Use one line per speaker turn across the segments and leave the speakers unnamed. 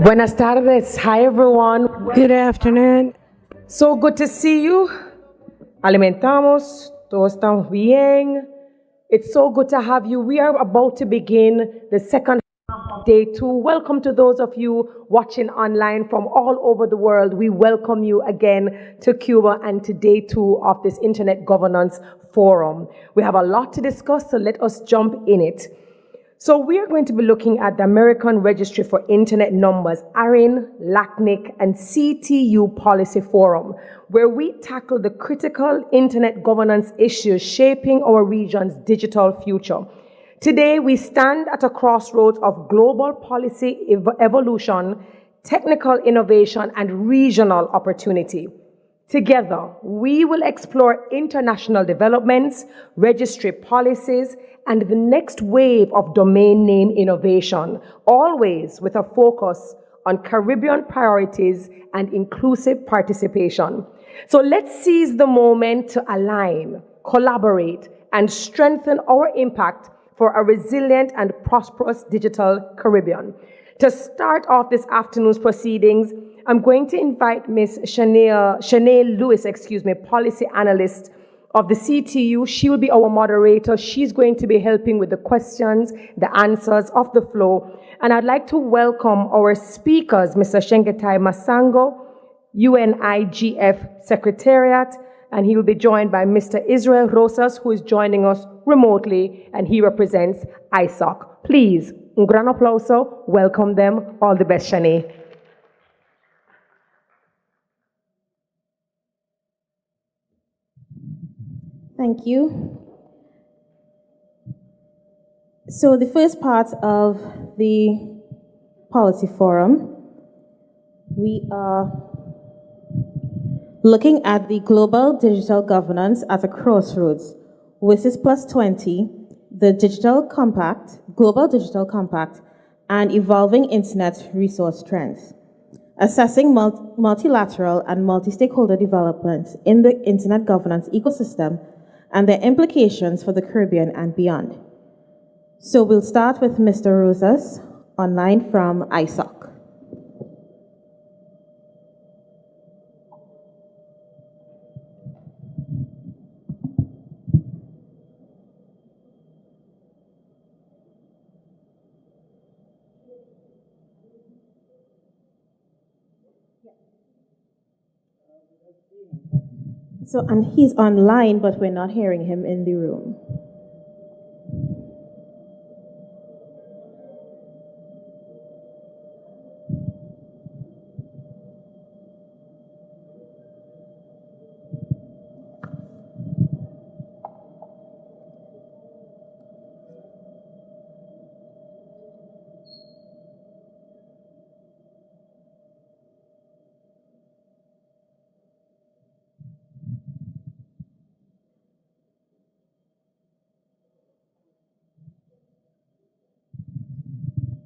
Buenas tardes. Hi, everyone.
Good afternoon.
So good to see you. Alimentamos. Todos estamos bien. It's so good to have you. We are about to begin the second half of day 2. Welcome to those of you watching online from all over the world. We welcome you again to Cuba and to day 2 of this Internet Governance Forum. We have a lot to discuss, so let us jump in it. So we are going to be looking at the American Registry for Internet Numbers, ARIN, LACNIC, and CTU Policy Forum, where we tackle the critical internet governance issues shaping our region's digital future. Today, we stand at a crossroads of global policy evolution, technical innovation, and regional opportunity. Together, we will explore international developments, registry policies, and the next wave of domain name innovation, always with a focus on Caribbean priorities and inclusive participation. So let's seize the moment to align, collaborate, and strengthen our impact for a resilient and prosperous digital Caribbean. To start off this afternoon's proceedings, I'm going to invite Ms. Shanae Lewis, policy analyst of the CTU. She will be our moderator. She's going to be helping with the questions, the answers of the flow. And I'd like to welcome our speakers, Mr. Shengetai Masango, UNIGF Secretariat, and he will be joined by Mr. Israel Rosas, who is joining us remotely, and he represents ISOC. Please, un gran aplauso, welcome them. All the best, Shanae.
Thank you. So the first part of the policy forum, we are looking at the global digital governance at a crossroads, WSIS Plus 20, the digital compact, global digital compact, and evolving internet resource trends. Assessing multilateral and multi-stakeholder developments in the internet governance ecosystem and their implications for the Caribbean and beyond. So we'll start with Mr. Rosas, online from ISOC. So, and he's online, but we're not hearing him in the room.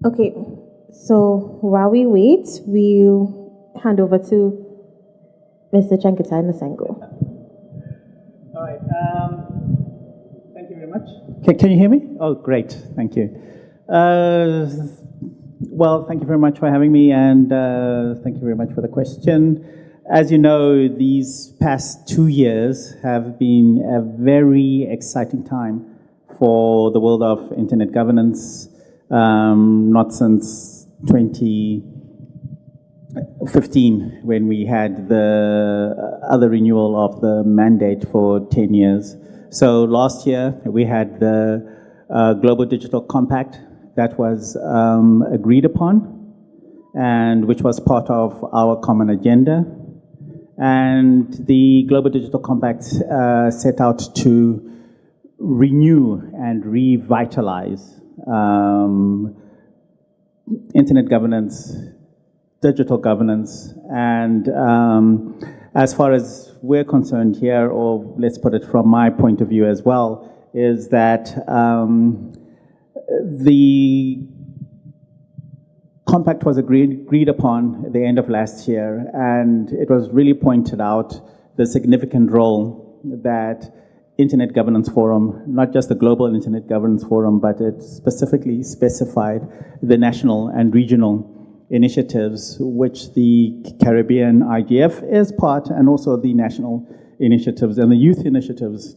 Okay, so while we wait, we'll hand over to Mr. Chengetai Masango.
All right, thank you very much. Can you hear me? Oh, great, thank you. Well, thank you very much for having me, and thank you very much for the question. As you know, these past 2 years have been a very exciting time for the world of internet governance. Not since 2015, when we had the other renewal of the mandate for 10 years. So last year, we had the Global Digital Compact that was agreed upon, and which was part of our common agenda. And the Global Digital Compact set out to renew and revitalize internet governance, digital governance, and as far as we're concerned here, or let's put it from my point of view as well, is that the compact was agreed upon at the end of last year, and it was really pointed out the significant role that Internet Governance Forum, not just the Global Internet Governance Forum, but it specifically specified the national and regional initiatives, which the Caribbean IGF is part, and also the national initiatives and the youth initiatives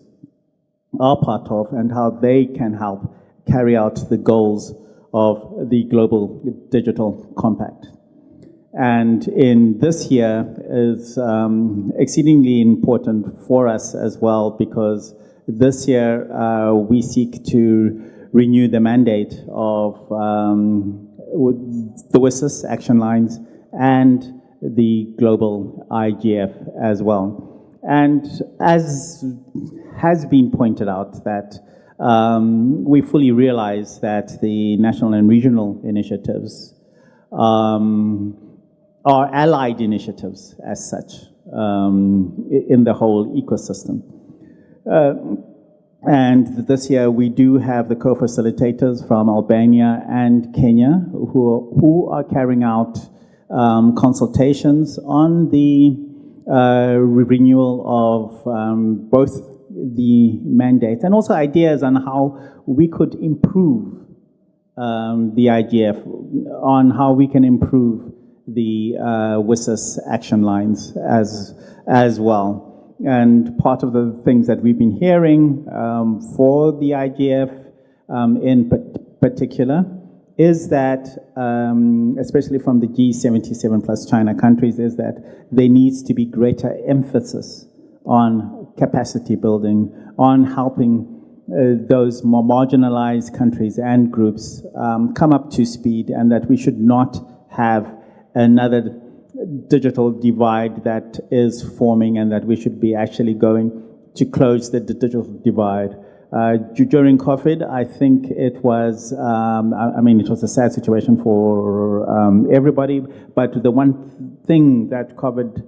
are part of, and how they can help carry out the goals of the Global Digital Compact. And in this year is exceedingly important for us as well, because this year we seek to renew the mandate of the WSIS action lines and the global IGF as well. And as has been pointed out, that we fully realize that the national and regional initiatives are allied initiatives as such in the whole ecosystem. And this year we do have the co-facilitators from Albania and Kenya who are carrying out consultations on the renewal of both the mandate and also ideas on how we could improve the IGF, on how we can improve the WSIS action lines as well. And part of the things that we've been hearing for the IGF in particular is that, especially from the G77 plus China countries, is that there needs to be greater emphasis on capacity building, on helping those more marginalized countries and groups come up to speed, and that we should not have another digital divide that is forming, and that we should be actually going to close the digital divide. During COVID, I think it was, it was a sad situation for everybody, but the one thing that COVID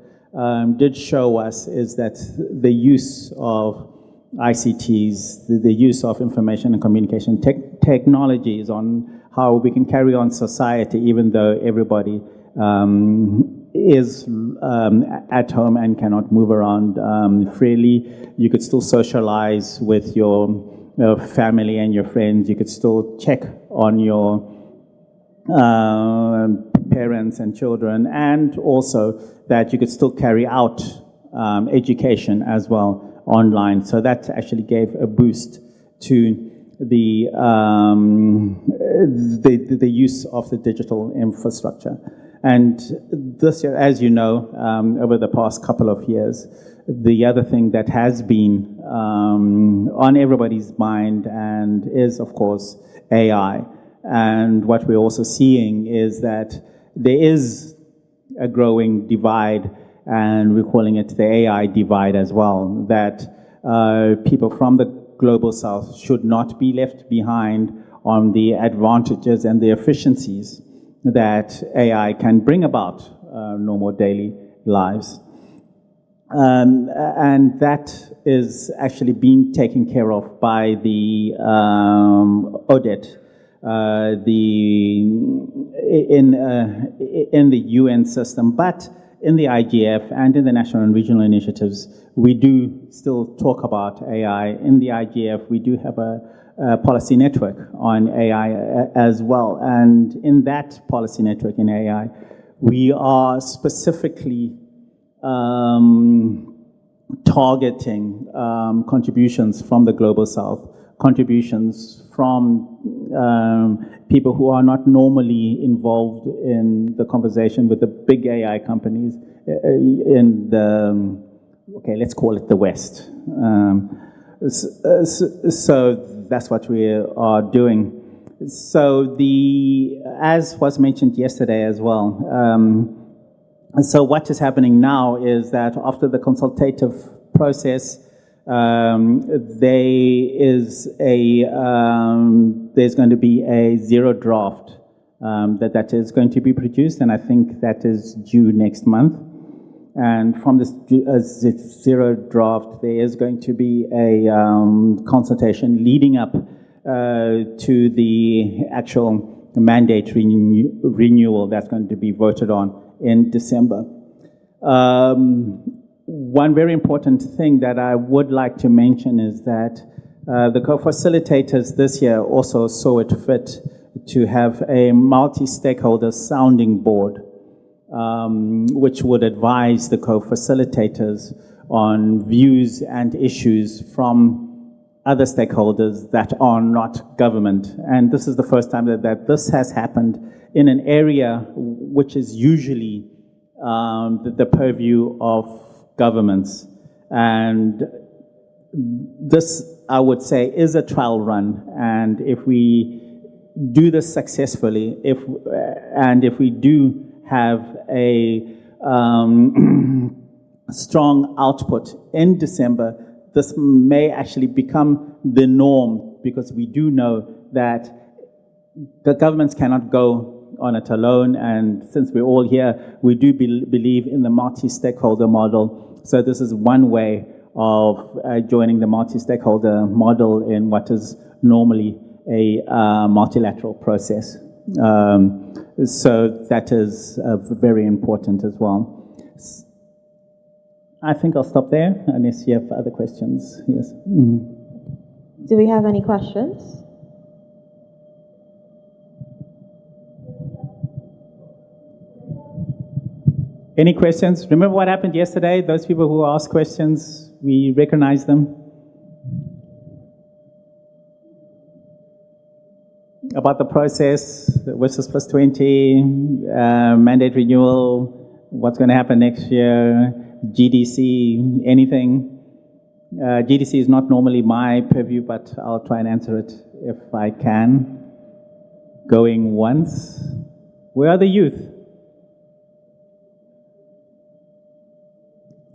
did show us is that the use of ICTs, the use of information and communication technologies on how we can carry on society, even though everybody is at home and cannot move around freely. You could still socialize with your family and your friends. You could still check on your parents and children, and also that you could still carry out education as well online. So that actually gave a boost to the use of the digital infrastructure. And this year, as you know, over the past couple of years, the other thing that has been on everybody's mind and is, of course, AI. And what we're also seeing is that there is a growing divide, and we're calling it the AI divide as well, that people from the global south should not be left behind on the advantages and the efficiencies that AI can bring about normal daily lives. And that is actually being taken care of by the audit in the UN system, but in the IGF and in the national and regional initiatives, we do still talk about AI. In the IGF, we do have a policy network on AI as well. And in that policy network in AI, we are specifically targeting contributions from the Global South, contributions from people who are not normally involved in the conversation with the big AI companies in the, okay, let's call it the West. So that's what we are doing. So as was mentioned yesterday as well, so what is happening now is that after the consultative process, there's going to be a zero draft that is going to be produced, and I think that is due next month. And from this zero draft, there is going to be a consultation leading up to the actual mandate renewal that's going to be voted on in December. One very important thing that I would like to mention is that the co-facilitators this year also saw it fit to have a multi-stakeholder sounding board, which would advise the co-facilitators on views and issues from other stakeholders that are not government. And this is the first time that this has happened in an area which is usually the purview of governments. And this, I would say, is a trial run. And if we do this successfully, if we do have a strong output in December, this may actually become the norm, because we do know that the governments cannot go on it alone. And since we're all here, we do believe in the multi-stakeholder model. So this is one way of joining the multi-stakeholder model in what is normally a multilateral process. So that is very important as well. I think I'll stop there, unless you have other questions. Yes. Mm-hmm.
Do we have any questions?
Any questions? Remember what happened yesterday? Those people who asked questions, we recognize them. About the process, versus plus 20, mandate renewal, what's going to happen next year, GDC, anything. GDC is not normally my purview, but I'll try and answer it if I can. Going once. Where are the youth?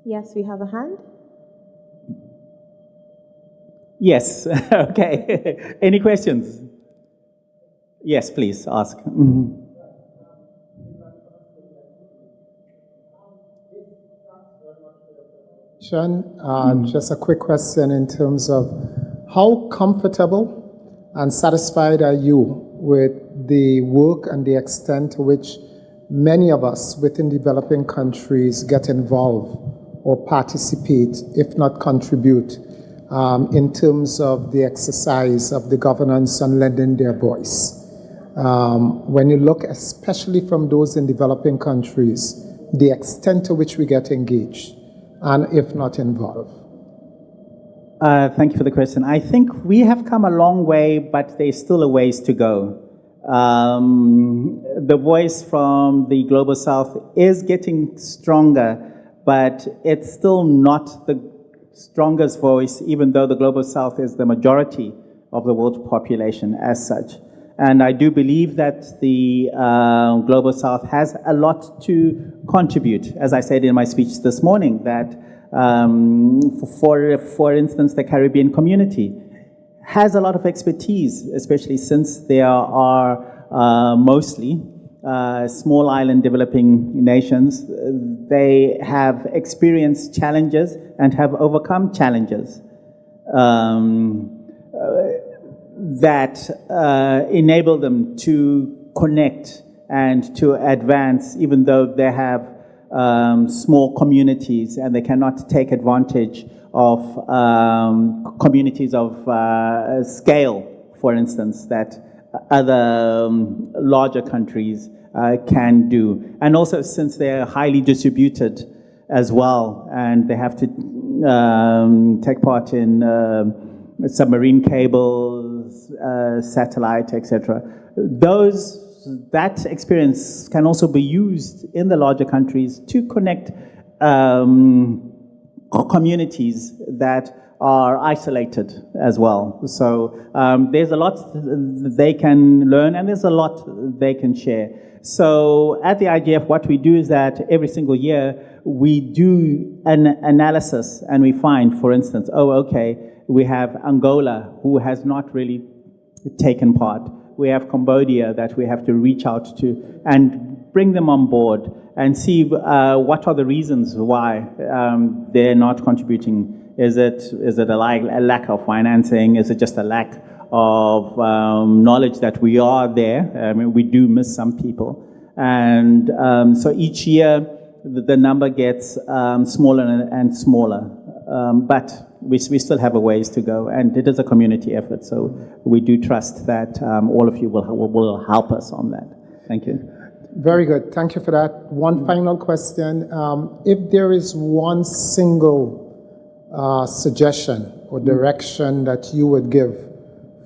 Yes, we have a hand.
Yes, okay. Any questions? Yes, please, ask. Mm-hmm.
Just a quick question in terms of how comfortable and satisfied are you with the work and the extent to which many of us within developing countries get involved or participate, if not contribute, in terms of the exercise of the governance and lending their voice? When you look especially from those in developing countries, the extent to which we get engaged, and if not involved?
Thank you for the question. I think we have come a long way, but there's still a ways to go. The voice from the Global South is getting stronger, but it's still not the strongest voice, even though the Global South is the majority of the world's population as such. And I do believe that the Global South has a lot to contribute. As I said in my speech this morning, that for instance, the Caribbean community has a lot of expertise, especially since there are mostly small island developing nations. They have experienced challenges and have overcome challenges that enable them to connect and to advance, even though they have small communities and they cannot take advantage of communities of scale, for instance, that other larger countries can do. And also since they're highly distributed as well, and they have to take part in submarine cables, satellite, etc. That experience can also be used in the larger countries to connect communities that are isolated as well. So there's a lot they can learn, and there's a lot they can share. So at the IGF, what we do is that every single year we do an analysis, and we find, for instance, we have Angola, who has not really taken part. We have Cambodia that we have to reach out to and bring them on board and see what are the reasons why they're not contributing. Is it a lack of financing? Is it just a lack of knowledge that we are there? I mean, we do miss some people. And so each year the number gets smaller and smaller. But we still have a ways to go, and it is a community effort. So we do trust that all of you will help us on that. Thank you.
Very good. Thank you for that. One final question. If there is one single suggestion or direction that you would give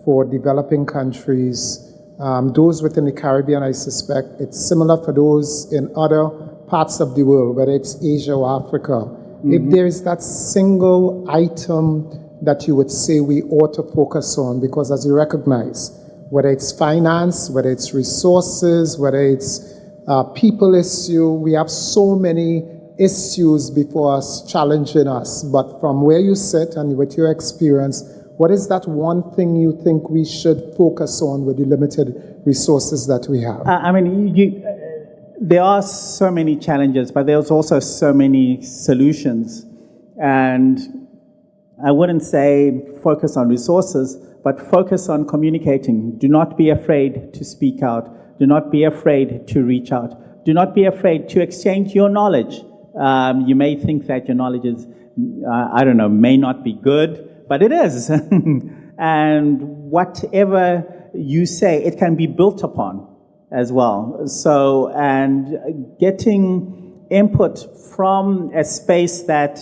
for developing countries, those within the Caribbean, I suspect it's similar for those in other parts of the world, whether it's Asia or Africa. If there is that single item that you would say we ought to focus on, because as you recognize, whether it's finance, whether it's resources, whether it's people issue, we have so many issues before us challenging us. But from where you sit and with your experience, what is that one thing you think we should focus on with the limited resources that we have?
I mean, there are so many challenges, but there's also so many solutions. And I wouldn't say focus on resources, but focus on communicating. Do not be afraid to speak out. Do not be afraid to reach out. Do not be afraid to exchange your knowledge. You may think that your knowledge is, may not be good, but it is. And whatever you say, it can be built upon as well. So, and getting input from a space that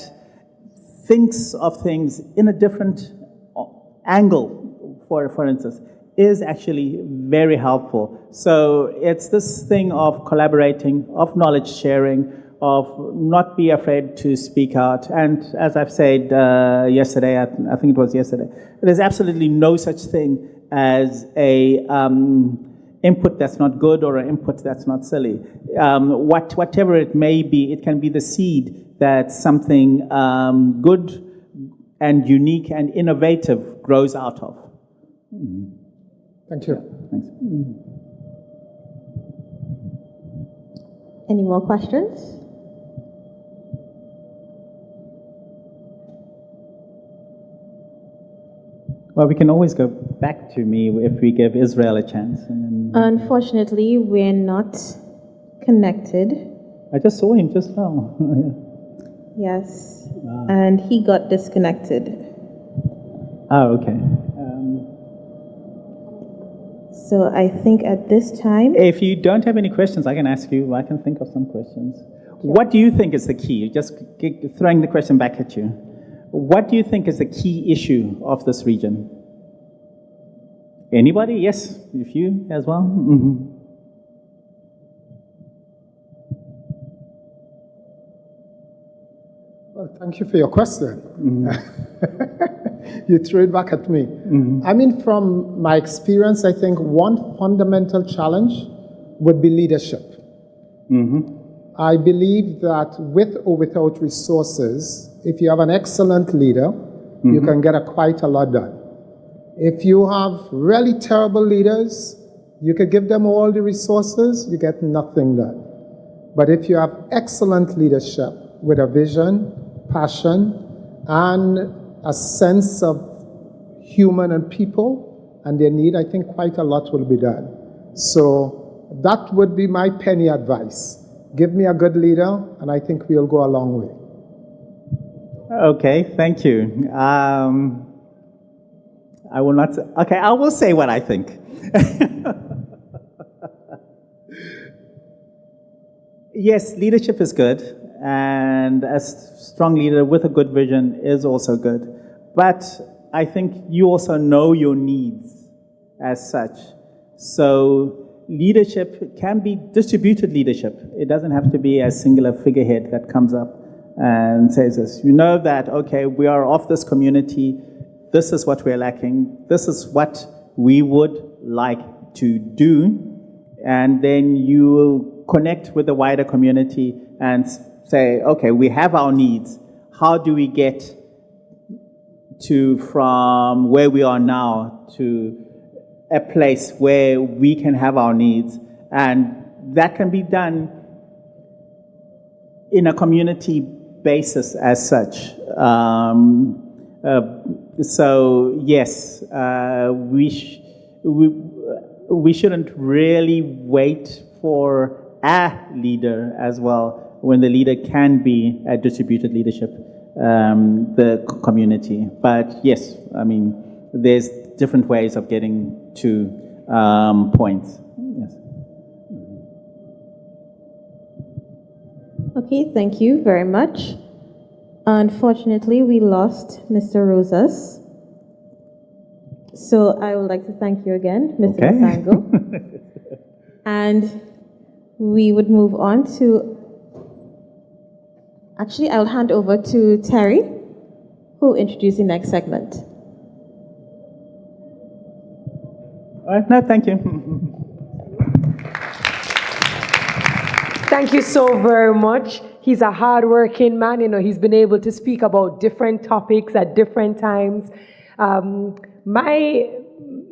thinks of things in a different angle, for instance, is actually very helpful. So it's this thing of collaborating, of knowledge sharing, of not be afraid to speak out. And as I've said yesterday, I think it was yesterday, there's absolutely no such thing as a input that's not good or an input that's not silly. Whatever it may be, it can be the seed that something good and unique and innovative grows out of.
Thank you.
Thanks.
Any more questions?
Well, we can always go back to me if we give Israel a chance.
Unfortunately, we're not connected.
I just saw him just now.
Yes, and he got disconnected.
Oh, okay.
So I think at this time...
If you don't have any questions, I can ask you. I can think of some questions. What do you think is the key? Just throwing the question back at you. What do you think is the key issue of this region? Anybody? Yes, if you as well. Mm-hmm.
Well, thank you for your question. You threw it back at me. I mean, from my experience, I think one fundamental challenge would be leadership. I believe that with or without resources, if you have an excellent leader, you can get quite a lot done. If you have really terrible leaders, you could give them all the resources, you get nothing done. But if you have excellent leadership with a vision, passion, and a sense of human and people and their need, I think quite a lot will be done. So that would be my penny advice. Give me a good leader, and I think we'll go a long way.
Okay, thank you. I will not say, okay, I will say what I think. Yes, leadership is good, and a strong leader with a good vision is also good. But I think you also know your needs as such. So leadership can be distributed leadership. It doesn't have to be a singular figurehead that comes up and says this. You know that, okay, we are of this community, this is what we're lacking, this is what we would like to do, and then you will connect with the wider community and say, okay, we have our needs. How do we get from where we are now to a place where we can have our needs? And that can be done in a community basis as such. So yes, we shouldn't really wait for a leader as well, when the leader can be a distributed leadership the community. But yes, I mean, there's different ways of getting to points. Yes.
Okay, thank you very much. Unfortunately, we lost Mr. Rosas. So I would like to thank you again, Mr.
Okay.
Masango. And we would move on to, actually, I'll hand over to Terry, who will introduce the next segment.
No, thank you.
Thank you so very much. He's a hardworking man. You know, he's been able to speak about different topics at different times.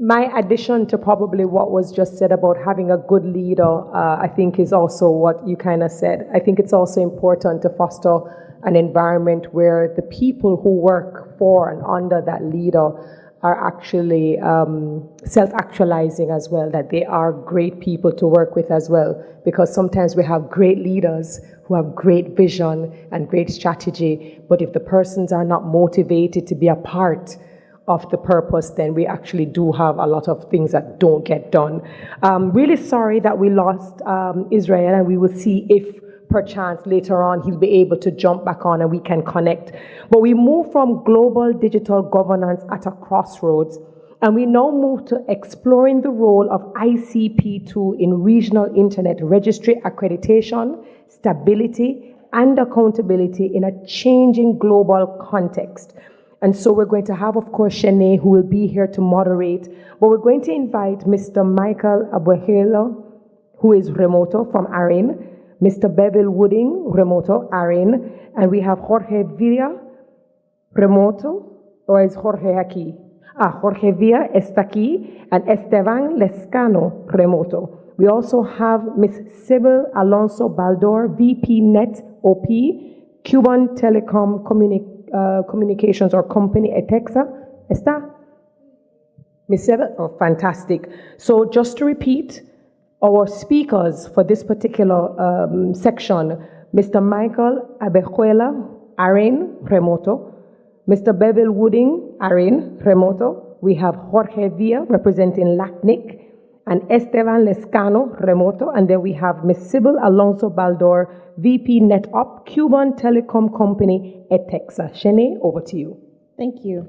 My addition to probably what was just said about having a good leader, I think is also what you kind of said. I think it's also important to foster an environment where the people who work for and under that leader are actually self-actualizing as well, that they are great people to work with as well, because sometimes we have great leaders who have great vision and great strategy, but if the persons are not motivated to be a part of the purpose, then we actually do have a lot of things that don't get done. Really sorry that we lost Israel, and we will see if perchance later on he'll be able to jump back on and we can connect. But we move from global digital governance at a crossroads, and we now move to exploring the role of ICP2 in regional internet registry accreditation, stability, and accountability in a changing global context. And so we're going to have, of course, Shanae, who will be here to moderate, but we're going to invite Mr. Michael Abuhela, who is remoto from ARIN, Mr. Bevel Wooding, remoto, ARIN, and we have Jorge Villa, remoto, or is Jorge aquí? Jorge Villa está aquí, and Esteban Lescano, remoto. We also have Ms. Sybil Alonso Baldor, VP Net OP, Cuban Telecommunications or Company Etexa. ¿Está? Ms. Sybil? Oh, fantastic. So just to repeat, our speakers for this particular section, Mr. Michael Abejuela, ARIN, remoto. Mr. Bevel Wooding, ARIN, remoto. We have Jorge Villa representing LACNIC, and Esteban Lescano, remoto. And then we have Ms. Sybil Alonso Baldor, VP NetUp, Cuban Telecom Company, Etexa. Shanae, over to you.
Thank you.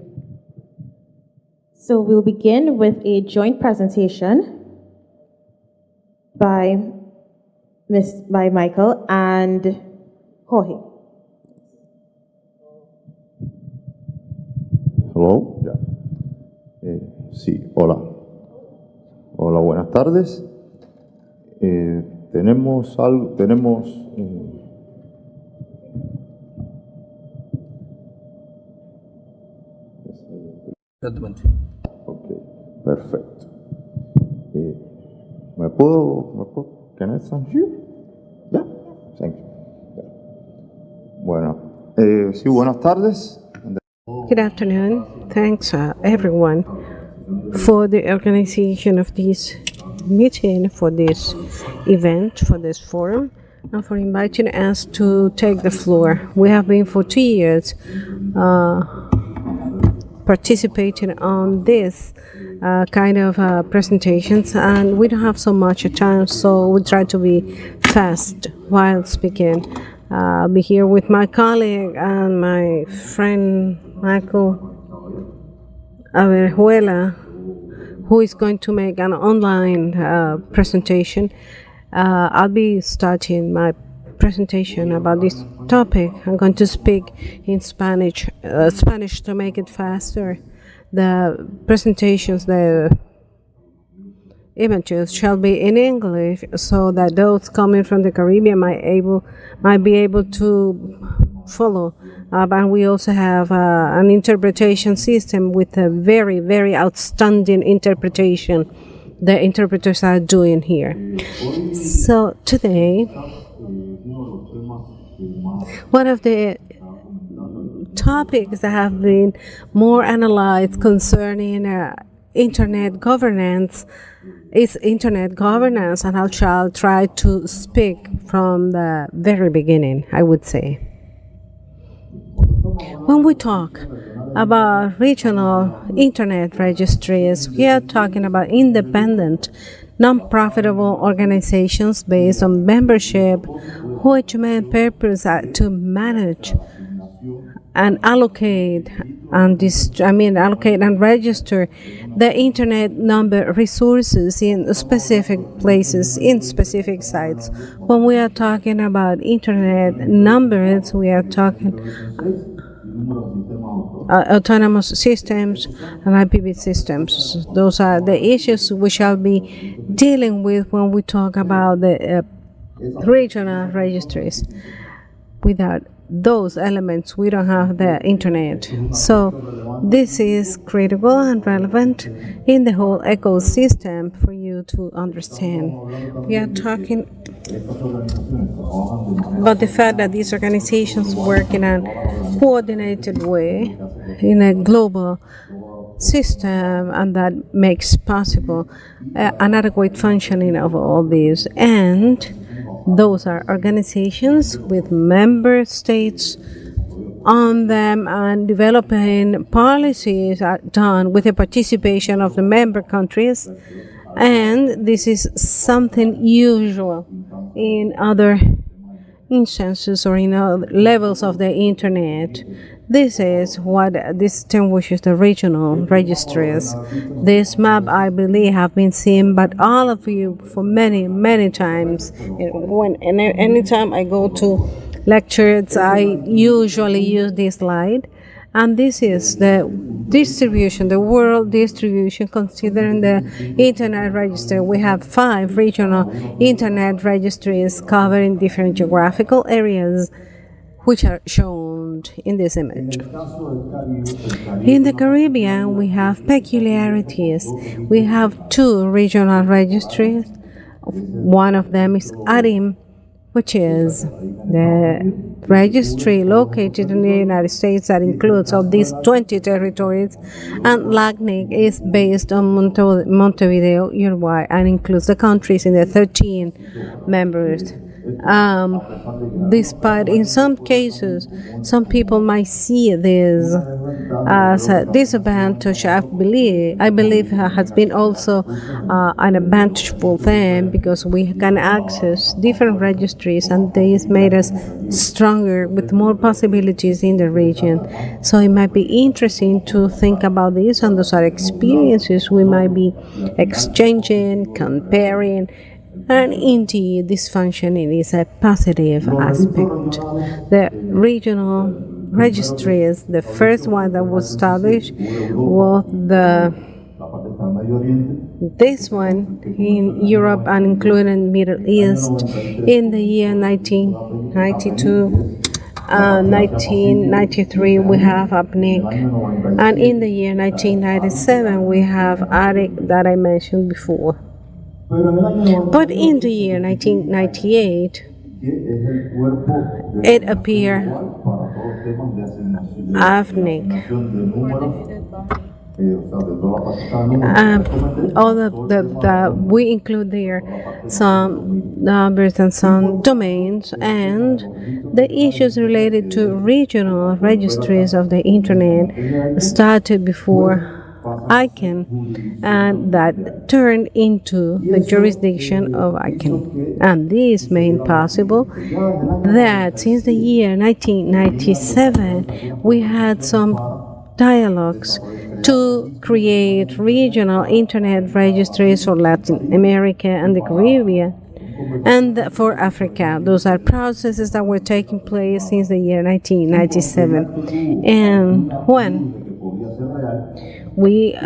So we'll begin with a joint presentation by Michael and Jorge.
Hello. Yeah. Sí, hola. Hola, buenas tardes. Tenemos algo, Ok, perfecto. ¿Me puedo, can I stand here? Yeah, thank you. Yeah. Bueno, sí, buenas tardes.
Good afternoon. Thanks, everyone, for the organization of this meeting, for this event, for this forum, and for inviting us to take the floor. We have been for 2 years participating on this kind of presentations, and we don't have so much time, so we try to be fast while speaking. I'll be here with my colleague and my friend Michael Averjuela, who is going to make an online presentation. I'll be starting my presentation about this topic. I'm going to speak in Spanish to make it faster. The presentations, the images shall be in English, so that those coming from the Caribbean might be able to follow. But we also have an interpretation system with a very, very outstanding interpretation the interpreters are doing here. So today, one of the topics that have been more analyzed concerning internet governance is internet governance, and I shall try to speak from the very beginning, I would say. When we talk about regional internet registries, we are talking about independent, non-profitable organizations based on membership, which main purpose are to manage and allocate and register the internet number resources in specific places, in specific sites. When we are talking about internet numbers, we are talking autonomous systems and IPv systems. Those are the issues we shall be dealing with when we talk about the regional registries. Without those elements, we don't have the internet. So this is critical and relevant in the whole ecosystem for you to understand. We are talking about the fact that these organizations work in a coordinated way in a global system, and that makes possible an adequate functioning of all these. And those are organizations with member states on them, and developing policies are done with the participation of the member countries. And this is something usual in other instances or in other levels of the internet. This is what distinguishes the regional registries. This map, I believe, have been seen by all of you for many, many times. Anytime I go to lectures, I usually use this slide. And this is the distribution, the world distribution, considering the internet register. We have 5 regional internet registries covering different geographical areas, which are shown in this image. In the Caribbean, we have peculiarities. We have 2 regional registries. One of them is ARIN, which is the registry located in the United States that includes of these 20 territories, and LACNIC is based on Montevideo, Uruguay, and includes the countries in the 13 members. Despite in some cases, some people might see this as a disadvantage. I believe has been also an advantage for them, because we can access different registries, and this made us stronger with more possibilities in the region. So it might be interesting to think about this, and those are experiences we might be exchanging, comparing. And indeed, this functioning is a positive aspect. The regional registries, the first one that was established was this one in Europe and including Middle East in the year 1992. 1993 we have LACNIC, and in the year 1997 we have ARIN that I mentioned before. But in the year 1998, it appeared LACNIC. We include there some numbers and some domains, and the issues related to regional registries of the internet started before ICANN, and that turned into the jurisdiction of ICANN. And this made possible that since the year 1997 we had some dialogues to create regional internet registries for Latin America and the Caribbean and for Africa. Those are processes that were taking place since the year 1997. And when we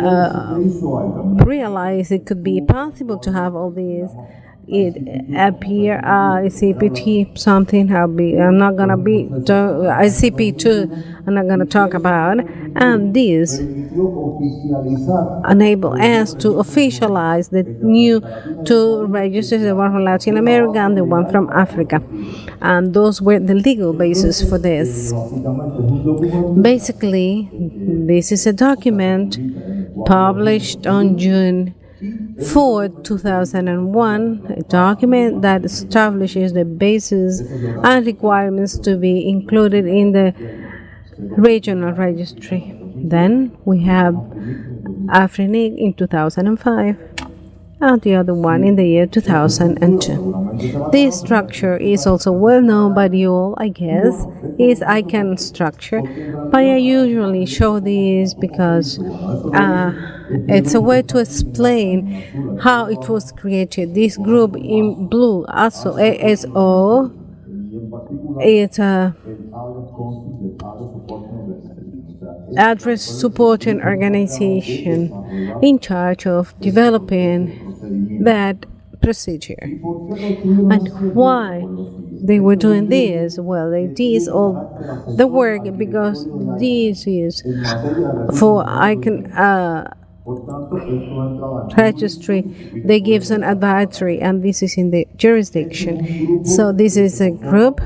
realized it could be possible to have all these, it appear ICPT something I'm not gonna be ICP2 I'm not gonna talk about, and this enable us to officialize the new 2 registers, the one from Latin America and the one from Africa, and those were the legal basis for this. Basically, this is a document published on June 4, 2001, a document that establishes the basis and requirements to be included in the regional registry. Then we have ARIN in 2005 and the other one in the year 2002. This structure is also well known by you all, I guess, is ICANN structure, but I usually show this because it's a way to explain how it was created. This group in blue, also ASO, it's a address supporting organization in charge of developing that procedure. And why they were doing this? Well, they did all the work because this is for ICANN registry. They give an advisory, and this is in the jurisdiction. So this is a group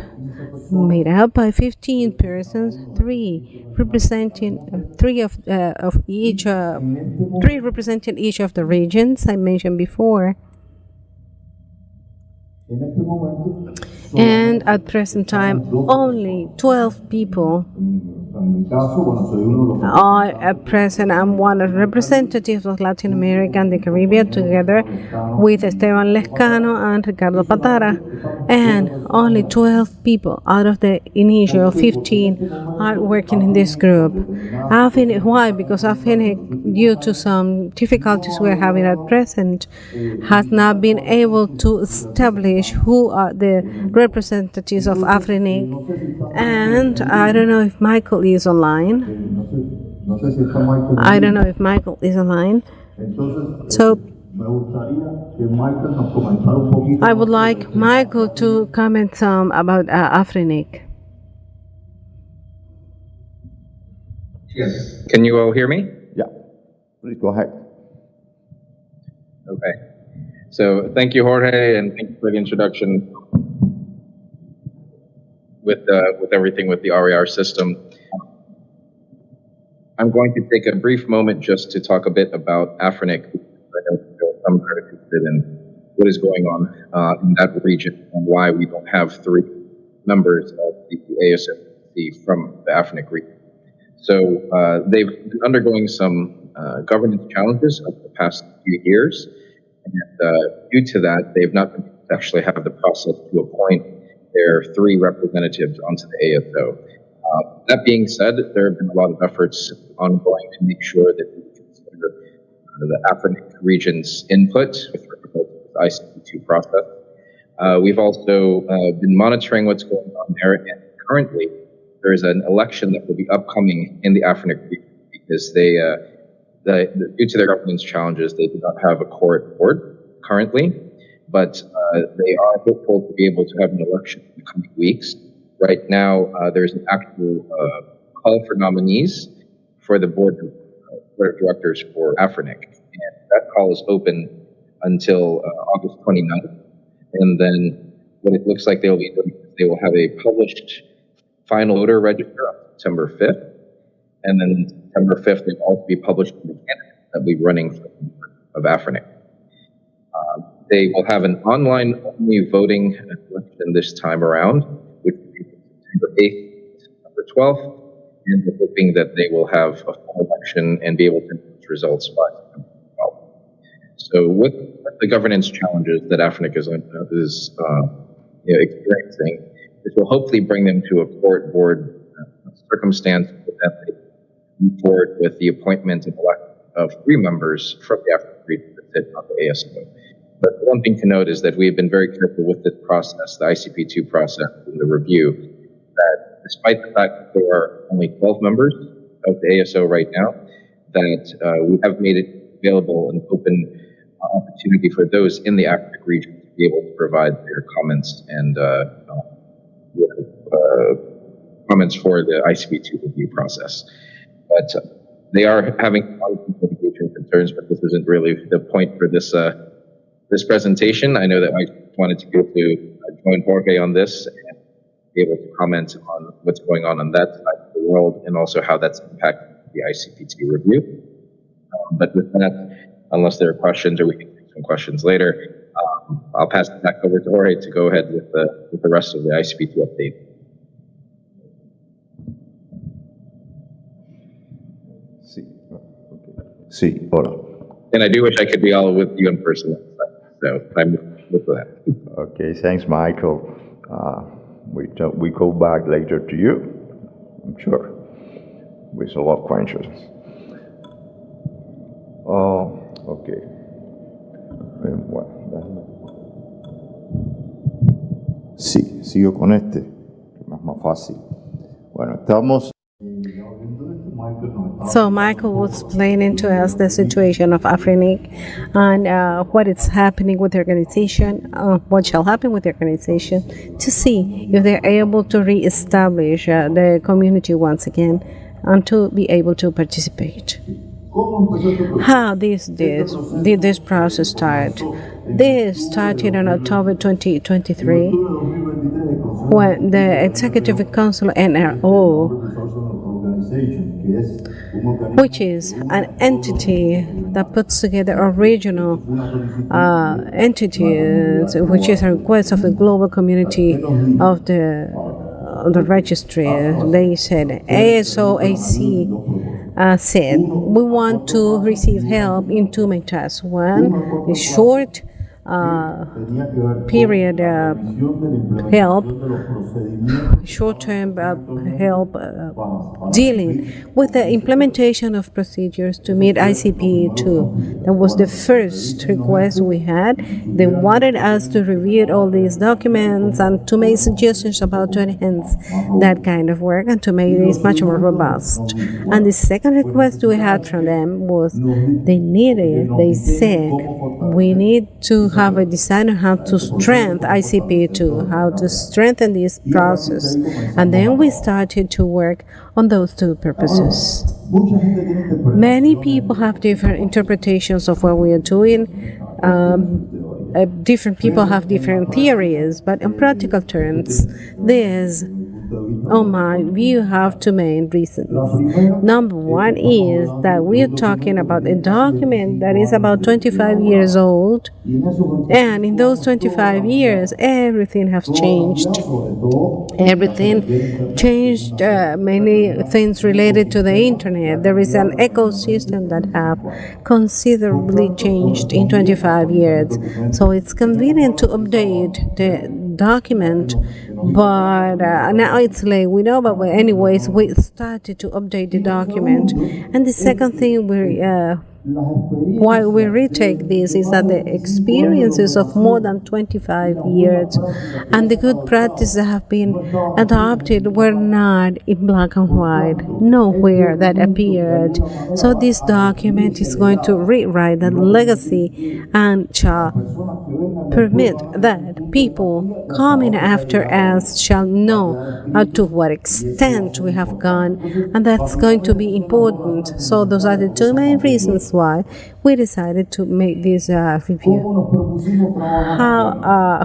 made up by 15 persons, three representing each of the regions I mentioned before. And at present time, only 12 people are present. I'm one of the representatives of Latin America and the Caribbean, together with Esteban Lescano and Ricardo Patara. And only 12 people out of the initial 15 are working in this group. Why? Because ARIN, due to some difficulties we're having at present, has not been able to establish who are the representatives of ARIN. And I don't know if Michael is online. So I would like Michael to comment some about ARIN.
Yes. Can you all hear me?
Yeah, please go ahead.
Okay. So thank you, Jorge, and thank you for the introduction with everything with the RER system. I'm going to take a brief moment just to talk a bit about ARIN. I know some are interested in what is going on in that region and why we don't have 3 members of the ASO from the ARIN region. So they've been undergoing some governance challenges over the past few years, and due to that, they've not been able to actually have the process to appoint their 3 representatives onto the ASO. That being said, there have been a lot of efforts ongoing to make sure that we consider the ARIN region's input with regard to the ICP2 process. We've also been monitoring what's going on there, and currently there is an election that will be upcoming in the ARIN region because they, due to their governance challenges, they do not have a court board currently, but they are hopeful to be able to have an election in the coming weeks. Right now, there's an actual call for nominees for the board of directors for ARIN, and that call is open until August 29th. And then what it looks like they'll be doing is they will have a published final voter register on September 5th, and then September 5th they will also be published the candidates that will be running for the board of ARIN. They will have an online-only voting election this time around, which will be September 8th, September 12th, and we're hoping that they will have a full election and be able to announce results by September 12th. So with the governance challenges that ARIN is experiencing, this will hopefully bring them to a court board circumstance that they move forward with the appointment of 3 members from the ARIN region to sit on the ASO. But one thing to note is that we've been very careful with this process, the ICP2 process and the review, that despite the fact that there are only 12 members of the ASO right now, that we have made it available and open opportunity for those in the ARIN region to be able to provide their comments and comments for the ICP2 review process. But they are having a lot of communication concerns, but this isn't really the point for this this presentation. I know that I wanted to be able to join Jorge on this and be able to comment on what's going on that side of the world and also how that's impacting the ICP2 review. But with that, unless there are questions or we can take some questions later, I'll pass it back over to Jorge to go ahead with the rest of the ICP2 update.
Sí, hola.
And I do wish I could be all with you in person. So I'm with that.
Okay, thanks, Michael. We go back later to you, I'm sure, with a lot of questions. Okay. Sí, sigo con este, que es más fácil. Bueno, estamos...
So Michael was explaining to us the situation of ARIN and what is happening with the organization, what shall happen with the organization, to see if they're able to reestablish the community once again and to be able to participate. How did this process start? This started in October 2023 when the Executive Council NRO, which is an entity that puts together a regional entities, which is a request of the global community of the registry. They said ASOAC said we want to receive help in two main tasks. One is short period help, short-term help dealing with the implementation of procedures to meet ICP2. That was the first request we had. They wanted us to review all these documents and to make suggestions about to enhance that kind of work and to make this much more robust. And the second request we had from them was they said, we need to have a design on how to strengthen ICP2, how to strengthen this process. And then we started to work on those two purposes. Many people have different interpretations of what we are doing. Different people have different theories, but in practical terms, this, on my view, have two main reasons. Number one is that we are talking about a document that is about 25 years old, and in those 25 years, everything has changed. Everything changed, many things related to the internet. There is an ecosystem that have considerably changed in 25 years. So it's convenient to update the document, but now it's late, we know, but anyways, we started to update the document. And the second thing why we retake this is that the experiences of more than 25 years and the good practices that have been adopted were not in black and white. Nowhere that appeared. So this document is going to rewrite that legacy and shall permit that people coming after us shall know to what extent we have gone, and that's going to be important. So those are the two main reasons why we decided to make this review.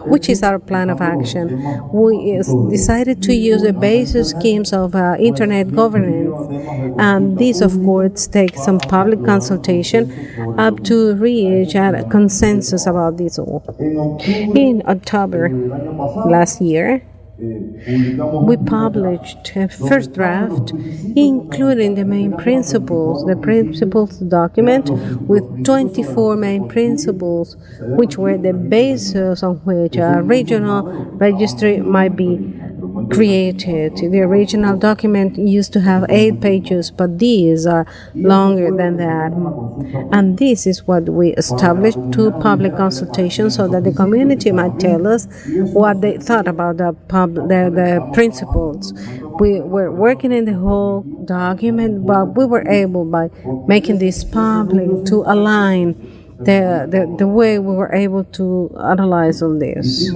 Which is our plan of action? We decided to use the basic schemes of internet governance, and this, of course, takes some public consultation up to reach a consensus about this all. In October last year, we published a first draft, including the main principles, the principles document with 24 main principles, which were the basis on which a regional registry might be created. The original document used to have 8 pages, but these are longer than that. And this is what we established to public consultation so that the community might tell us what they thought about the principles. We were working in the whole document, but we were able, by making this public, to align the way we were able to analyze all this.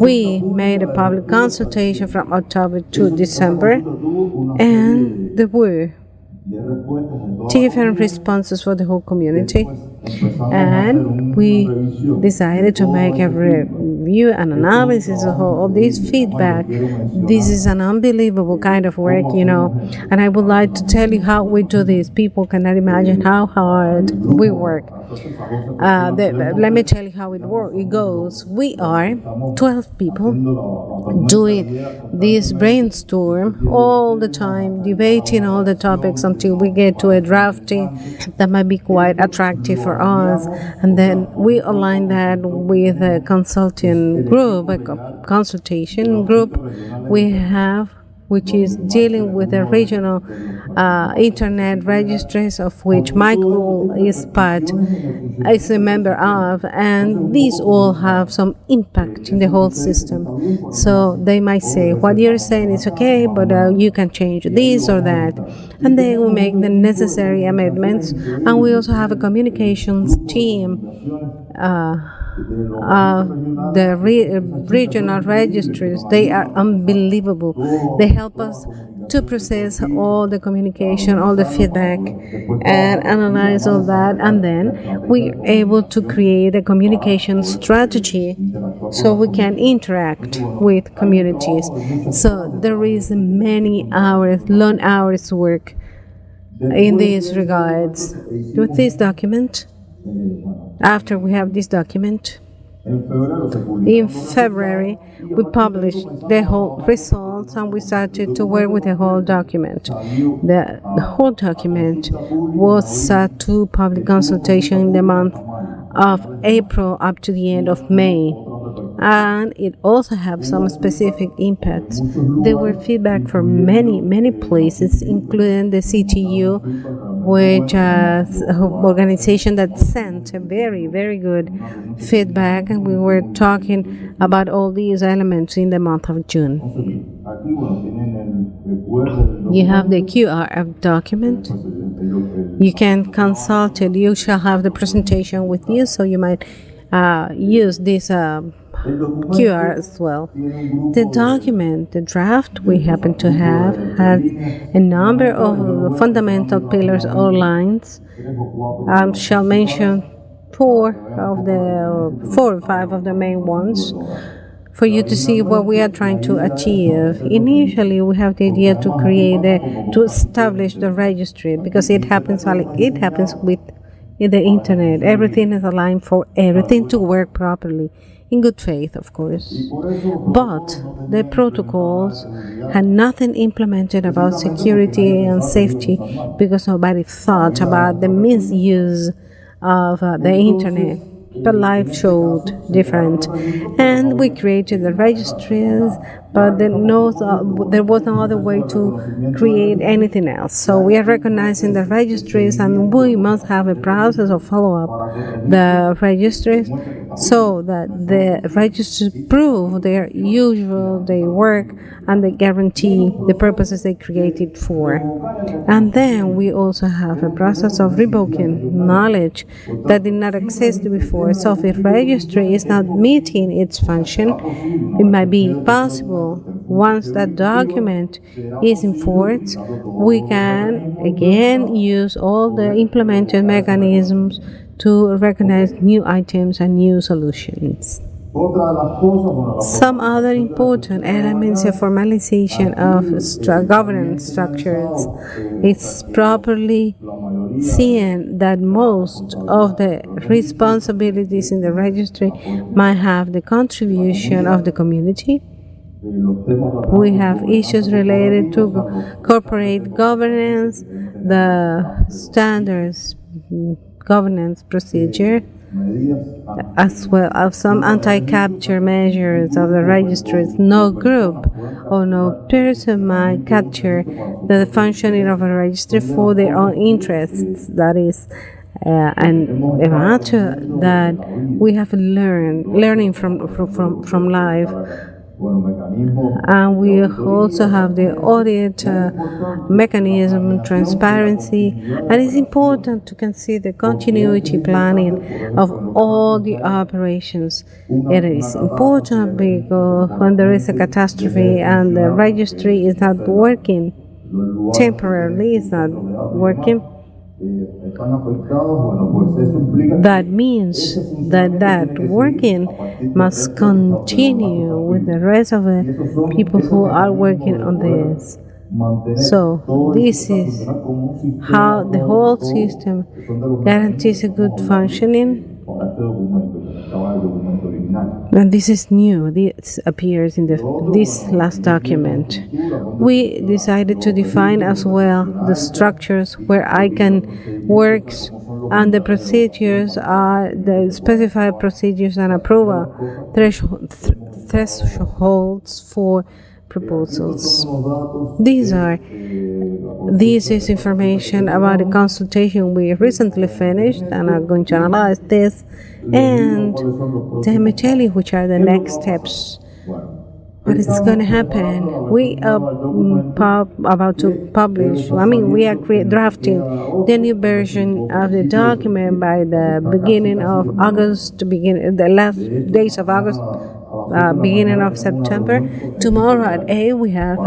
We made a public consultation from October to December, and there were different responses for the whole community, and we decided to make a review and analysis of all this feedback. This is an unbelievable kind of work, and I would like to tell you how we do this. People cannot imagine how hard we work. Let me tell you how it goes. We are 12 people doing this brainstorm all the time, debating all the topics until we get to a drafting that might be quite attractive for us. And then we align that with a consulting group, a consultation group we have, which is dealing with the regional internet registries, of which Michael is a member of, and these all have some impact in the whole system. So they might say, what you're saying is okay, but you can change this or that. And they will make the necessary amendments. And we also have a communications team. The regional registries, they are unbelievable. They help us to process all the communication, all the feedback, and analyze all that, and then we're able to create a communication strategy so we can interact with communities. So there is many hours, long hours work in these regards. With this document, after we have this document, in February, we published the whole results and we started to work with the whole document. The whole document was set to public consultation in the month of April up to the end of May. And it also have some specific impacts. There were feedback from many places, including the CTU, which is an organization that sent a very good feedback, and we were talking about all these elements in the month of June. You have the QRF document. You can consult it. You shall have the presentation with you, so you might use this QR as well. The document, the draft we happen to have, has a number of fundamental pillars or lines. I shall mention four or five of the main ones for you to see what we are trying to achieve. Initially, we have the idea to establish the registry, because it happens with the internet. Everything is aligned for everything to work properly, in good faith, of course. But the protocols had nothing implemented about security and safety, because nobody thought about the misuse of the internet. But life showed different, and we created the registries, but there was no other way to create anything else. So we are recognizing the registries, and we must have a process of follow-up the registries so that the registries prove their work, and they guarantee the purposes they created for. And then we also have a process of revoking knowledge that did not exist before. So if a registry is not meeting its function, it might be possible, once that document is enforced, we can again use all the implemented mechanisms to recognize new items and new solutions. Some other important elements of formalization of governance structures is properly seeing that most of the responsibilities in the registry might have the contribution of the community. We have issues related to corporate governance, the standards governance procedure, as well as some anti-capture measures of the registries. No group or no person might capture the functioning of a registry for their own interests. That is and a matter that we have learning from life. And we also have the audit mechanism, transparency, and it's important to consider continuity planning of all the operations. It is important because when there is a catastrophe and the registry is not working, temporarily it's not working, That means that working must continue with the rest of the people who are working on this. So this is how the whole system guarantees a good functioning. And this is new. This appears in this last document. We decided to define as well the structures where ICANN works, and the procedures are the specified procedures and approval thresholds for proposals. This is information about the consultation we recently finished and are going to analyze this. And let me tell you which are the next steps. What is going to happen? We are about to publish, we are drafting the new version of the document by the beginning of August, the last days of August, beginning of September. Tomorrow at 8 we have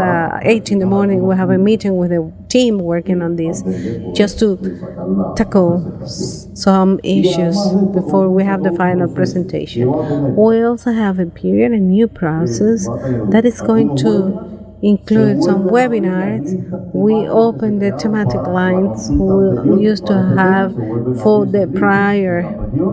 8 in the morning we have a meeting with a team working on this, just to tackle some issues before we have the final presentation. We also have a new process that is going to include some webinars. We open the thematic lines we used to have for the prior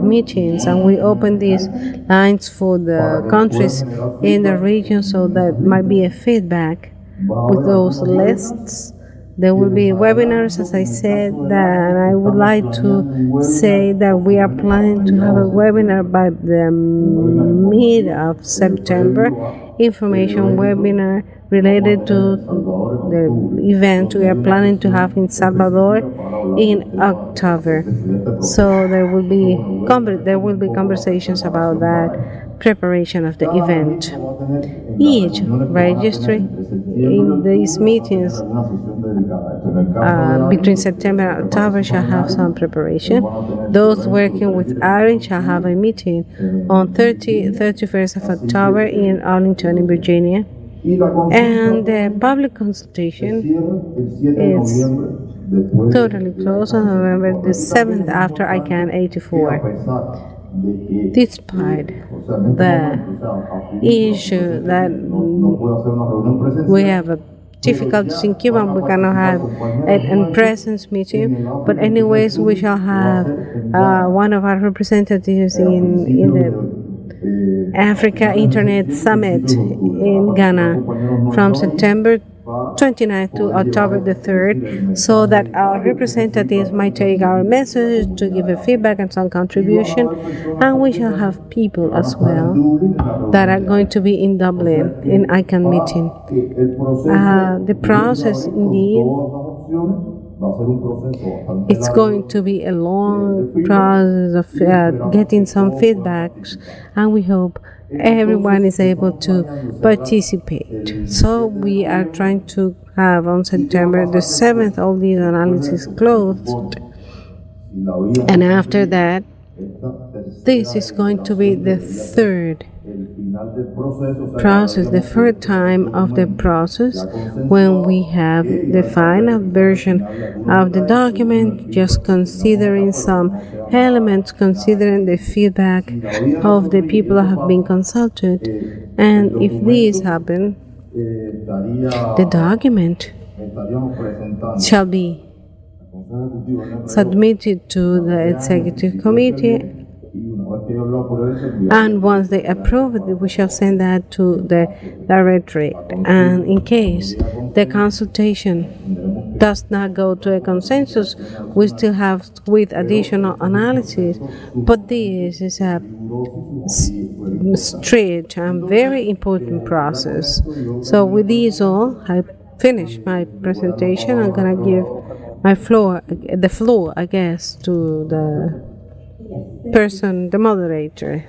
meetings, and we open these lines for the countries in the region, so that might be a feedback with those lists. There will be webinars, as I said, and I would like to say that we are planning to have a webinar by the mid of September, information webinar related to the event we are planning to have in Salvador in October. So there will be conversations about that preparation of the event. Each registry in these meetings between September and October shall have some preparation. Those working with ARIN shall have a meeting on 31st of October in Arlington, in Virginia. And the public consultation is totally closed on November the 7th after ICANN 84. Despite the issue that we have a difficulties in Cuba, we cannot have an in-presence meeting, but anyways we shall have one of our representatives in the Africa Internet Summit in Ghana from September 29th to October the 3rd, so that our representatives might take our message to give a feedback and some contribution, and we shall have people as well that are going to be in Dublin in ICANN meeting. The process indeed, it's going to be a long process of getting some feedbacks, and we hope everyone is able to participate. So we are trying to have on September the 7th all these analyses closed, and after that this is going to be the third process, the third time of the process, when we have the final version of the document, just considering some elements, considering the feedback of the people that have been consulted. And if this happens, the document shall be submitted to the executive committee, and once they approve it, we shall send that to the directorate. And in case the consultation does not go to a consensus, we still have with additional analysis. But this is a strict and very important process. So with these all, I finished my presentation. I'm gonna give the floor, I guess, to the person, the moderator.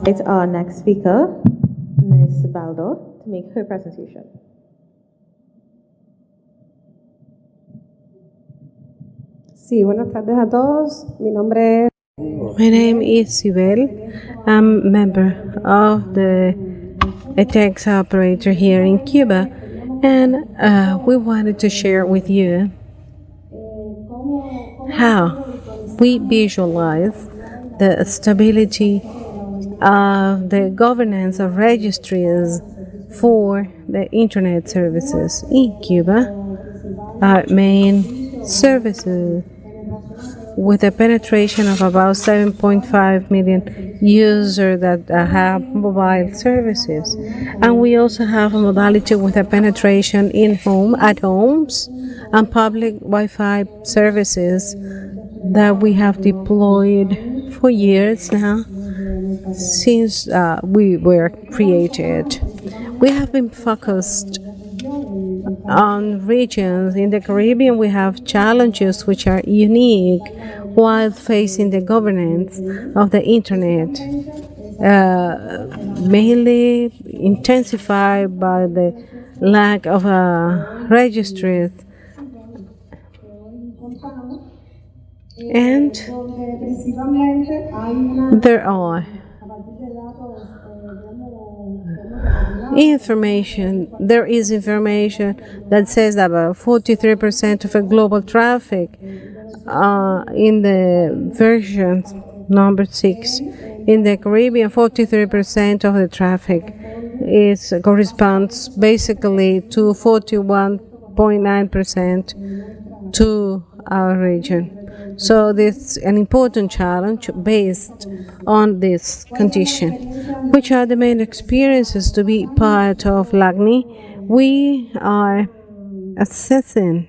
It's our next speaker, Ms. Baldo, to make her presentation.
Sí, buenas tardes a todos. Mi nombre es...
My name is Sibel. I'm a member of the tax operator here in Cuba, and we wanted to share with you how we visualize the stability of the governance of registries for the internet services in Cuba. Our main services with a penetration of about 7.5 million users that have mobile services. And we also have a modality with a penetration at homes and public Wi-Fi services that we have deployed for years now since we were created. We have been focused on regions. In the Caribbean, we have challenges which are unique while facing the governance of the internet, mainly intensified by the lack of registries. And there are there is information that says that about 43% of the global traffic in the version number 6 in the Caribbean, 43% of the traffic corresponds basically to 41.9% to our region. So this is an important challenge based on this condition. Which are the main experiences to be part of LACNIC? We are assessing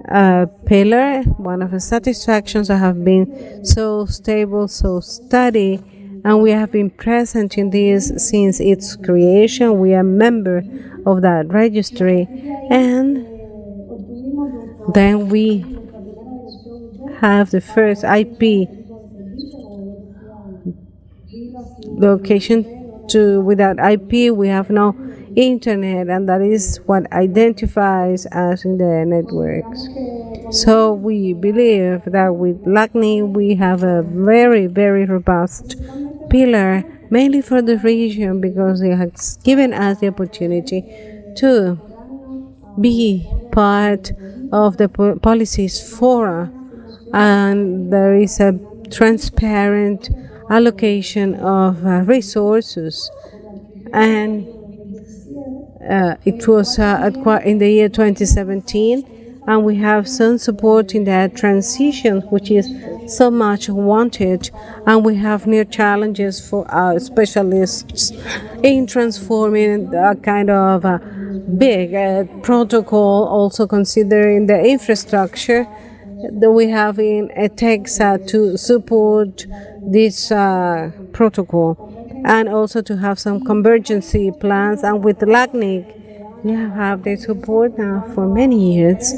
a pillar. One of the satisfactions that have been so stable, so steady, and we have been present in this since its creation. We are a member of that registry, and then we have the first IP location. Without IP, we have no internet, and that is what identifies us in the networks. So we believe that with LACNIC we have a very, very robust pillar, mainly for the region, because it has given us the opportunity to be part of the policies fora, and there is a transparent allocation of resources, and it was in the year 2017, and we have some support in that transition, which is so much wanted, and we have new challenges for our specialists in transforming a kind of big protocol, also considering the infrastructure that we have in TEXA to support this protocol, and also to have some convergency plans. And with LACNIC, we have their support now for many years,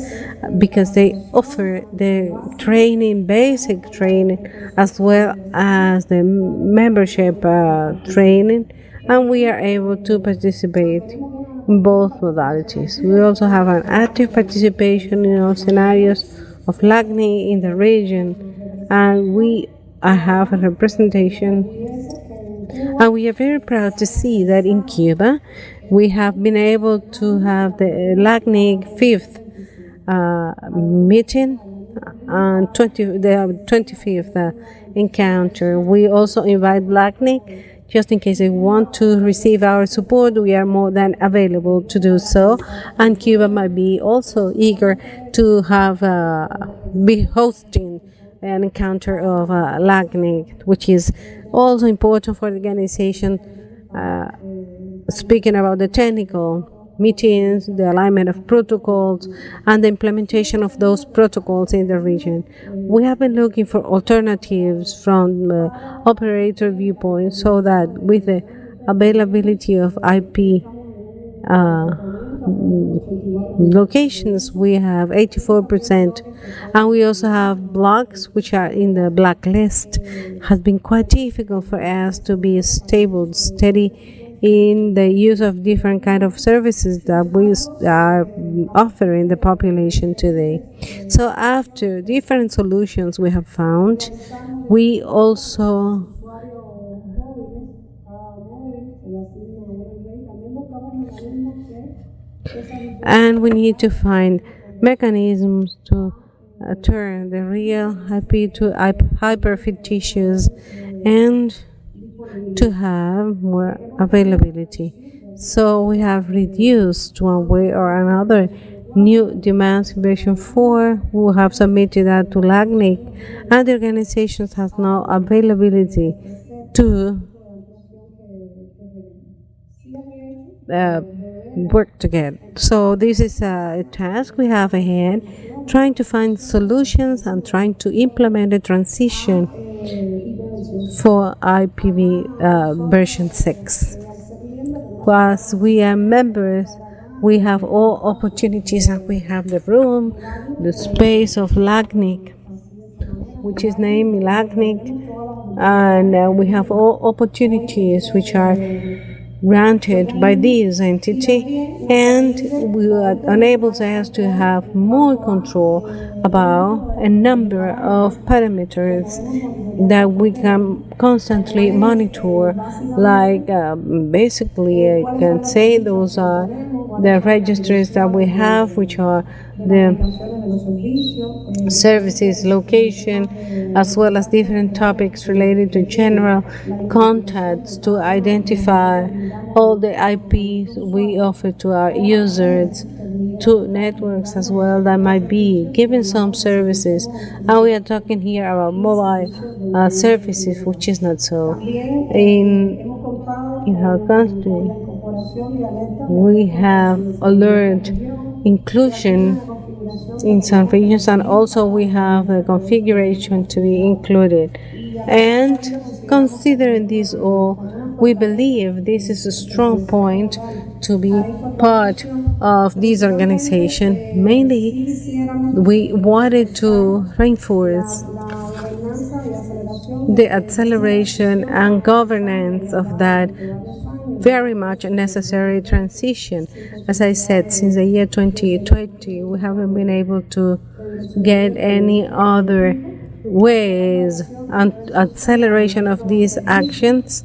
because they offer the training, basic training, as well as the membership training, and we are able to participate in both modalities. We also have an active participation in all scenarios of LACNIC in the region, and I have a representation, and we are very proud to see that in Cuba we have been able to have the LACNIC 5th meeting and the 25th encounter. We also invite LACNIC, just in case they want to receive our support. We are more than available to do so, and Cuba might be also eager to have be hosting an encounter of LACNIC, which is also important for the organization, speaking about the technical meetings, the alignment of protocols, and the implementation of those protocols in the region. We have been looking for alternatives from operator viewpoint, so that with the availability of IP locations, we have 84%, and we also have blocks which are in the blacklist. Has been quite difficult for us to be stable, steady in the use of different kind of services that we are offering the population today. So after different solutions we have found, we also and we need to find mechanisms to turn the real IP to hyper-fictitious and to have more availability. So we have reduced one way or another new demands in version 4. We have submitted that to LACNIC, and the organizations have no availability to work together. So this is a task we have ahead, trying to find solutions and trying to implement a transition for IPv version 6. As we are members, we have all opportunities, and we have the room, the space of LACNIC, which is named LACNIC, and we have all opportunities which are granted by this entity, and we enables us to have more control about a number of parameters that we can constantly monitor. Like basically, I can say those are the registries that we have, which are the services location, as well as different topics related to general contacts to identify all the IPs we offer to our users, to networks as well that might be giving some services. And we are talking here about mobile services, which is not so. In our country, we have alert inclusion in some regions, and also we have a configuration to be included. And considering this all, we believe this is a strong point to be part of this organization. Mainly, we wanted to reinforce the acceleration and governance of that very much necessary transition. As I said, since the year 2020, we haven't been able to get any other ways and acceleration of these actions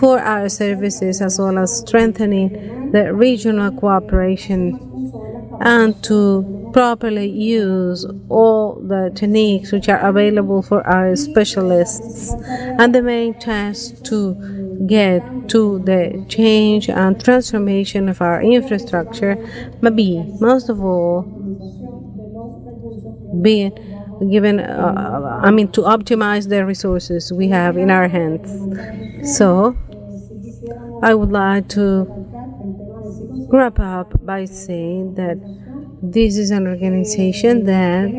for our services, as well as strengthening the regional cooperation and to properly use all the techniques which are available for our specialists. And the main task to get to the change and transformation of our infrastructure may be, most of all, being given, to optimize the resources we have in our hands. So, I would like to wrap up by saying that this is an organization that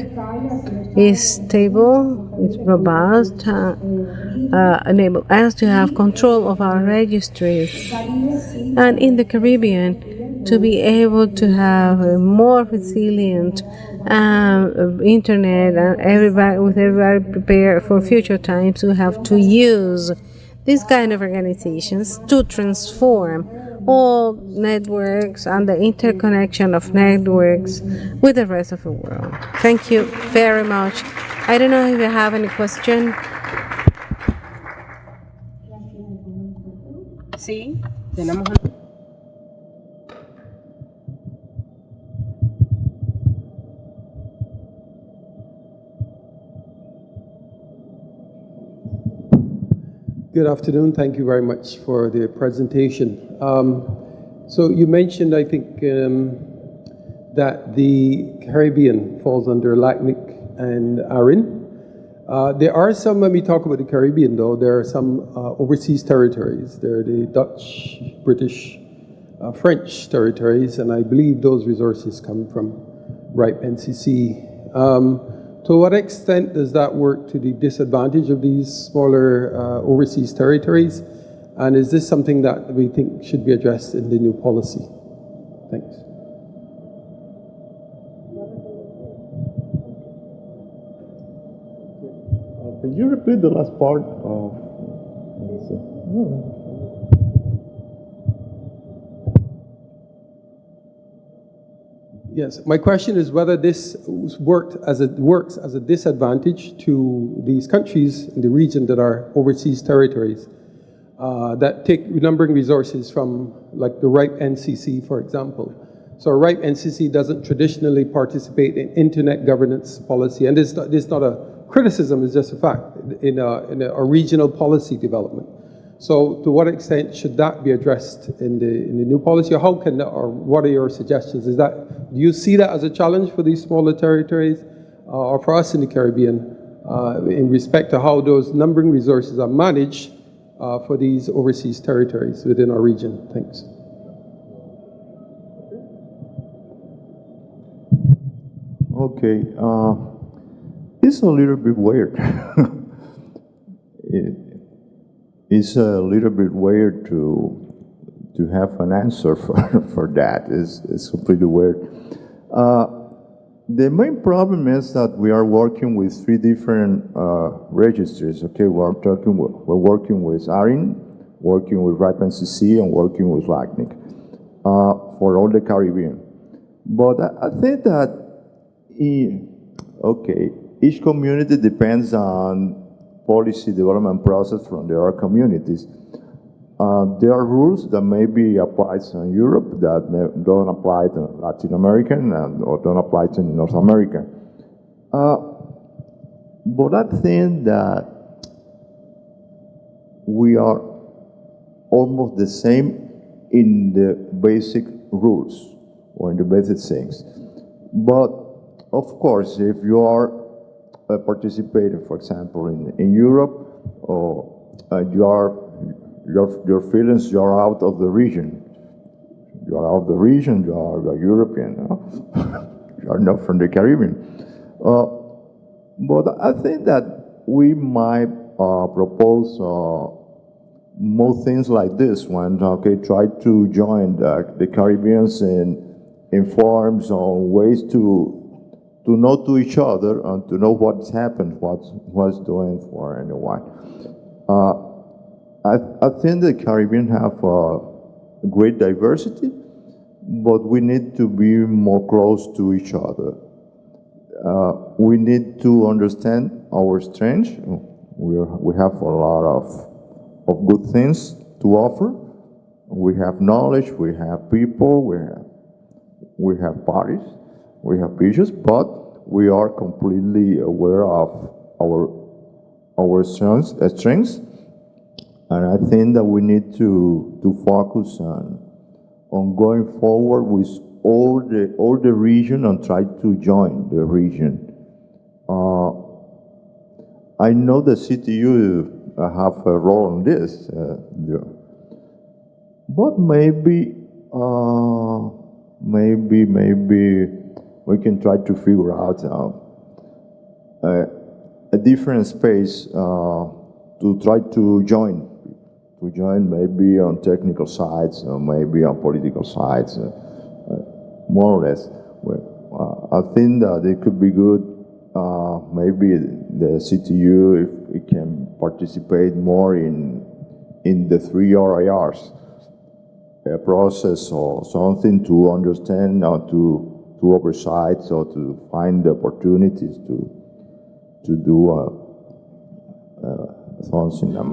is stable, it's robust, enable us to have control of our registries, and in the Caribbean to be able to have a more resilient internet, and everybody prepared for future times. We have to use these kind of organizations to transform all networks and the interconnection of networks with the rest of the world. Thank you very much. I don't know if you have any question. Sí, tenemos.
Good afternoon. Thank you very much for the presentation. So you mentioned, I think, that the Caribbean falls under LACNIC and ARIN. There are some, when we talk about the Caribbean though, there are some overseas territories. There are the Dutch, British, French territories, and I believe those resources come from RIPE NCC. To what extent does that work to the disadvantage of these smaller overseas territories? And is this something that we think should be addressed in the new policy? Thanks.
Can you repeat the last part of?
Yes, my question is whether this works as a disadvantage to these countries in the region that are overseas territories that take numbering resources from, like, the RIPE NCC, for example. So a RIPE NCC doesn't traditionally participate in internet governance policy, and this is not a criticism, it's just a fact, in a regional policy development. So to what extent should that be addressed in the new policy, or how can that, or what are your suggestions? Do you see that as a challenge for these smaller territories, or for us in the Caribbean, in respect to how those numbering resources are managed for these overseas territories within our region? Thanks.
Okay, it's a little bit weird. It's a little bit weird to have an answer for that. It's completely weird. The main problem is that we are working with three different registries. Okay, we're working with ARIN, working with RIPE NCC, and working with LACNIC for all the Caribbean. But I think that each community depends on policy development process from their communities. There are rules that maybe apply in Europe that don't apply to Latin American or don't apply to North America. But I think that we are almost the same in the basic rules or in the basic things. But of course, if you are participating, for example, in Europe, or your feelings, you are out of the region. You are out of the region, you are European, you are not from the Caribbean. But I think that we might propose more things like this one, okay, try to join the Caribbeans in forums or ways to know to each other and to know what's happened, what's doing for anyone. I think the Caribbean have great diversity, but we need to be more close to each other. We need to understand our strengths. We have a lot of good things to offer. We have knowledge, we have people, we have parties, we have issues, but we are completely aware of our strengths, and I think that we need to focus on going forward with all the region and try to join the region. I know the CTU have a role in this, but maybe we can try to figure out a different space to try to join maybe on technical sides or maybe on political sides, more or less. I think that it could be good, maybe the CTU, if it can participate more in the 3 RIRs process or something to understand or to oversight or to find the opportunities to do something that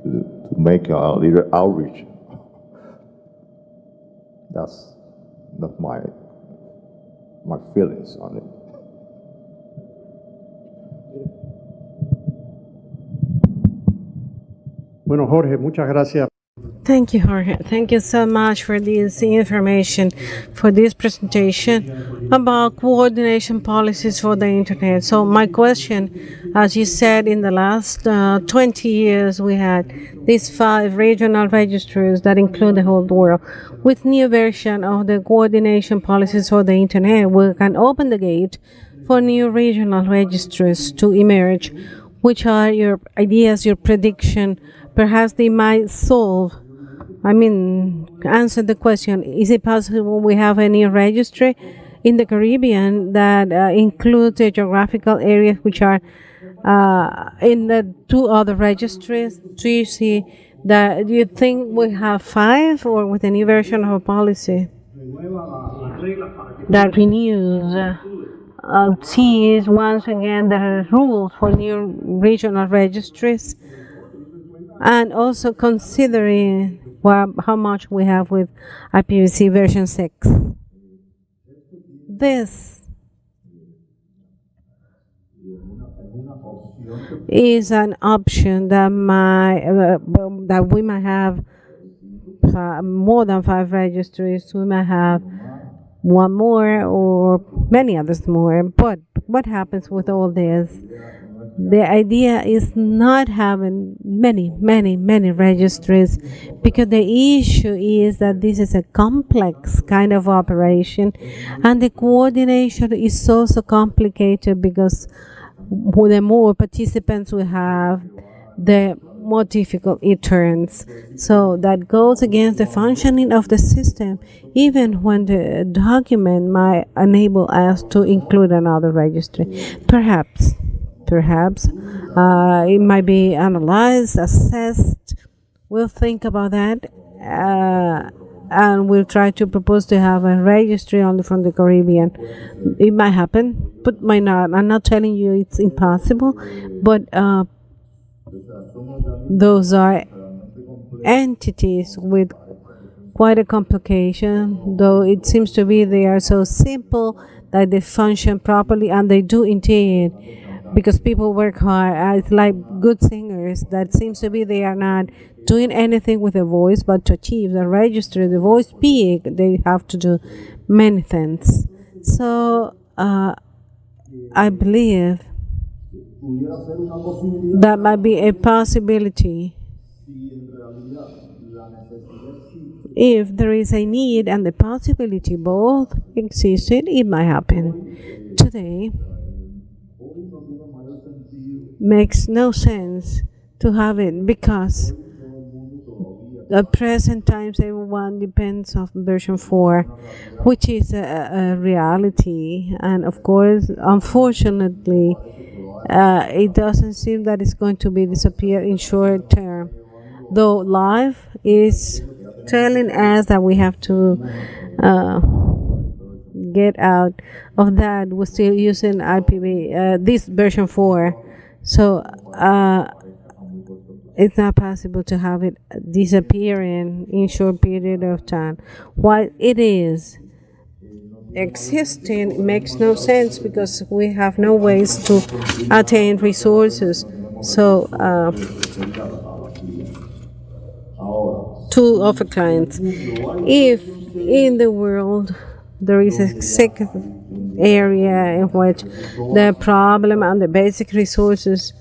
to make a little outreach. That's my feelings on it.
Bueno, Jorge, muchas gracias.
Thank you, Jorge. Thank you so much for this information, for this presentation about coordination policies for the Internet. So my question, as you said, in the last 20 years, we had these 5 regional registries that include the whole world. With new version of the coordination policies for the Internet, we can open the gate for new regional registries to emerge. Which are your ideas, your prediction? Perhaps they might answer the question, is it possible we have a new registry in the Caribbean that includes the geographical areas which are in the 2 other registries? Do you think we have 5, or with a new version of a policy that renews, sees once again the rules for new regional registries, and also considering how much we have with IPv6 version 6? this is an option that that we might have more than 5 registries. We might have one more or many others more. But what happens with all this? The idea is not having many registries, because the issue is that this is a complex kind of operation, and the coordination is so complicated, because the more participants we have, the more difficult it turns. So that goes against the functioning of the system, even when the document might enable us to include another registry. Perhaps it might be analyzed, assessed. We'll think about that, and we'll try to propose to have a registry only from the Caribbean. It might happen, but might not. I'm not telling you it's impossible, but those are entities with quite a complication, though it seems to be they are so simple that they function properly, and they do indeed, because people work hard. It's like good singers that seems to be they are not doing anything with the voice, but to achieve the register, the voice big, they have to do many things. So I believe that might be a possibility. If there is a need and the possibility both existed, it might happen. Today, makes no sense to have it, because at present times everyone depends on version 4, which is a reality, and of course, unfortunately, it doesn't seem that it's going to be disappear in short term, though life is telling us that we have to get out of that. We're still using IPv, this version 4, so it's not possible to have it disappearing in short period of time. While it is existing, it makes no sense, because we have no ways to attain resources. So to offer clients, if in the world there is a second area in which the problem and the basic resources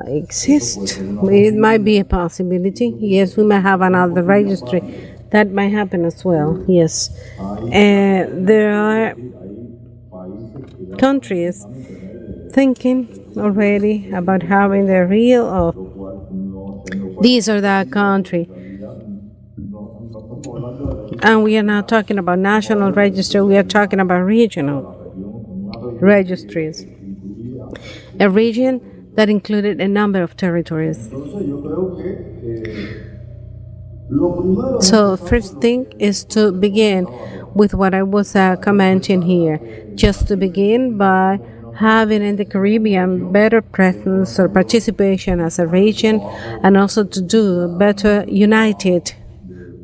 exist, it might be a possibility. Yes, we might have another registry. That might happen as well. Yes, there are countries thinking already about having the real of this or that country. And we are not talking about national registry, we are talking about regional registries. A region that included a number of territories. So first thing is to begin with what I was commenting here. Just to begin by having in the Caribbean better presence or participation as a region, and also to do better united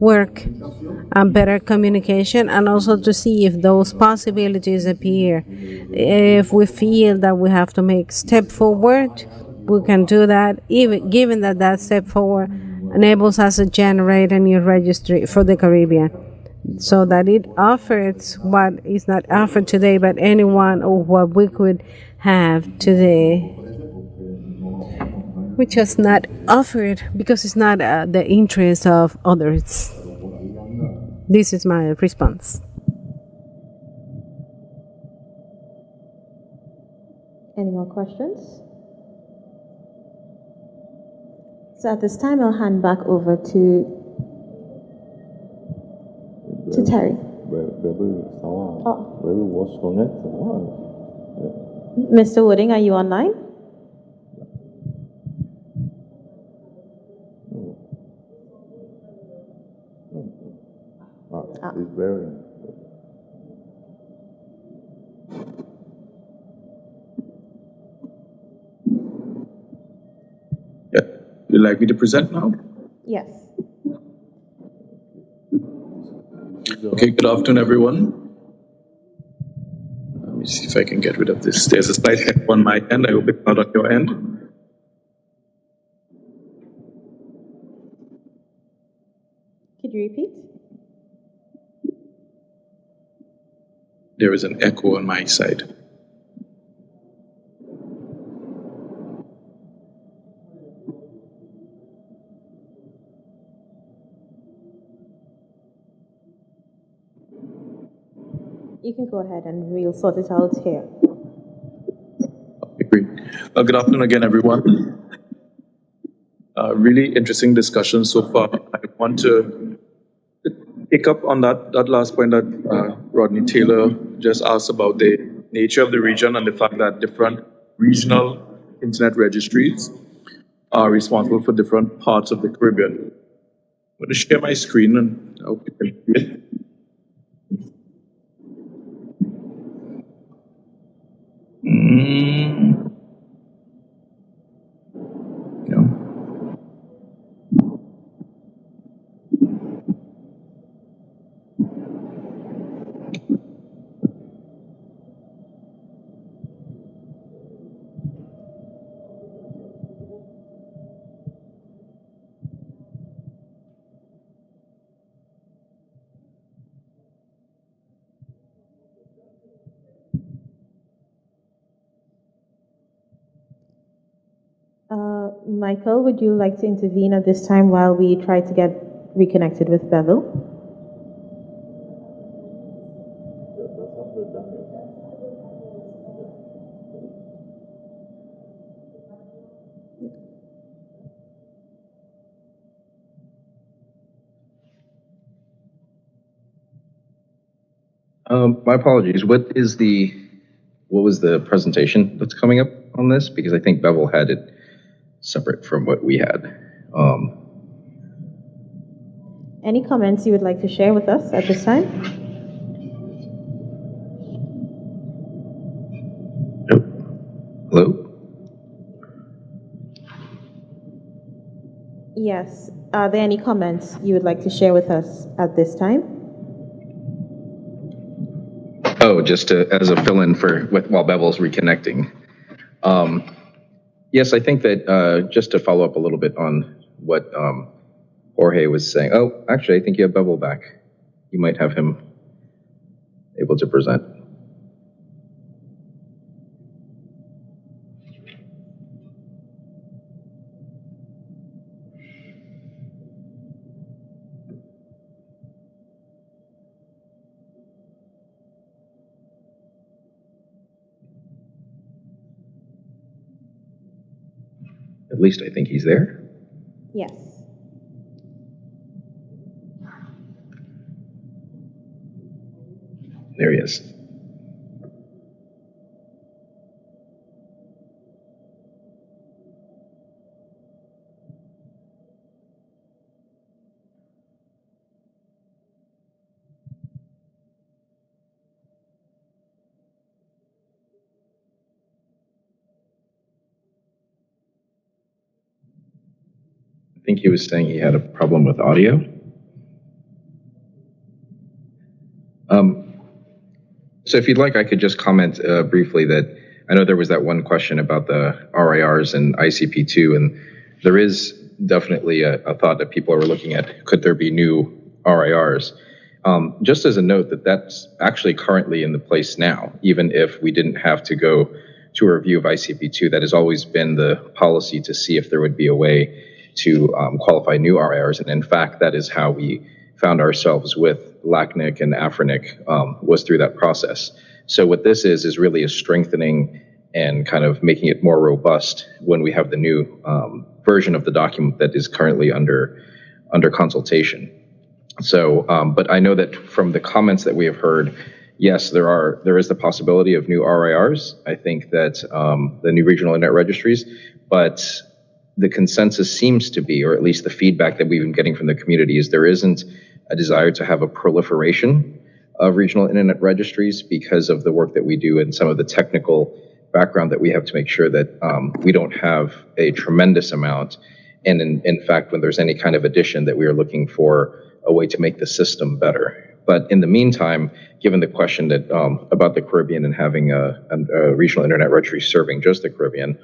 work and better communication, and also to see if those possibilities appear. If we feel that we have to make step forward, we can do that, even given that that step forward enables us to generate a new registry for the Caribbean, so that it offers what is not offered today, but anyone or what we could have today, which is not offered because it's not the interest of others. This is my response.
Any more questions? So at this time, I'll hand back over to Terry. Mr. Wooding, are you online?
It's very.
Yeah. You'd like me to present now?
Yes.
Okay, good afternoon, everyone.
if I can get rid of this. There's a slight echo on my end. I hope it's not on your end.
Could you repeat?
There is an echo on my side.
You can go ahead and we'll sort it out here.
Okay, great. Good afternoon again, everyone. Really interesting discussion so far. I want to pick up on that last point that Rodney Taylor just asked about the nature of the region and the fact that different regional internet registries are responsible for different parts of the Caribbean. I'm going to share my screen and I hope you can see it.
Michael, would you like to intervene at this time while we try to get reconnected with Bevel?
My apologies. What was the presentation that's coming up on this? Because I think Bevel had it separate from what we had.
Any comments you would like to share with us at this time?
Nope. Hello?
Yes. Are there any comments you would like to share with us at this time?
Oh, just as a fill-in while Bevel's reconnecting. Yes, I think that just to follow up a little bit on what Jorge was saying. Oh, actually, I think you have Bevel back. You might have him able to present. At least I think he's there.
Yes.
There he is. I think he was saying he had a problem with audio. So if you'd like, I could just comment briefly that I know there was that one question about the RIRs and ICP2, and there is definitely a thought that people are looking at, could there be new RIRs? Just as a note that that's actually currently in the place now, even if we didn't have to go to a review of ICP2, that has always been the policy to see if there would be a way to qualify new RIRs. And in fact, that is how we found ourselves with LACNIC and ARIN was through that process. So what this is really a strengthening and kind of making it more robust when we have the new version of the document that is currently under consultation. So, but I know that from the comments that we have heard, yes, there is the possibility of new RIRs. I think that the new regional internet registries, but the consensus seems to be, or at least the feedback that we've been getting from the community, is there isn't a desire to have a proliferation of regional internet registries because of the work that we do and some of the technical background that we have to make sure that we don't have a tremendous amount. And in fact, when there's any kind of addition, that we are looking for a way to make the system better. But in the meantime, given the question that about the Caribbean and having a regional internet registry serving just the Caribbean,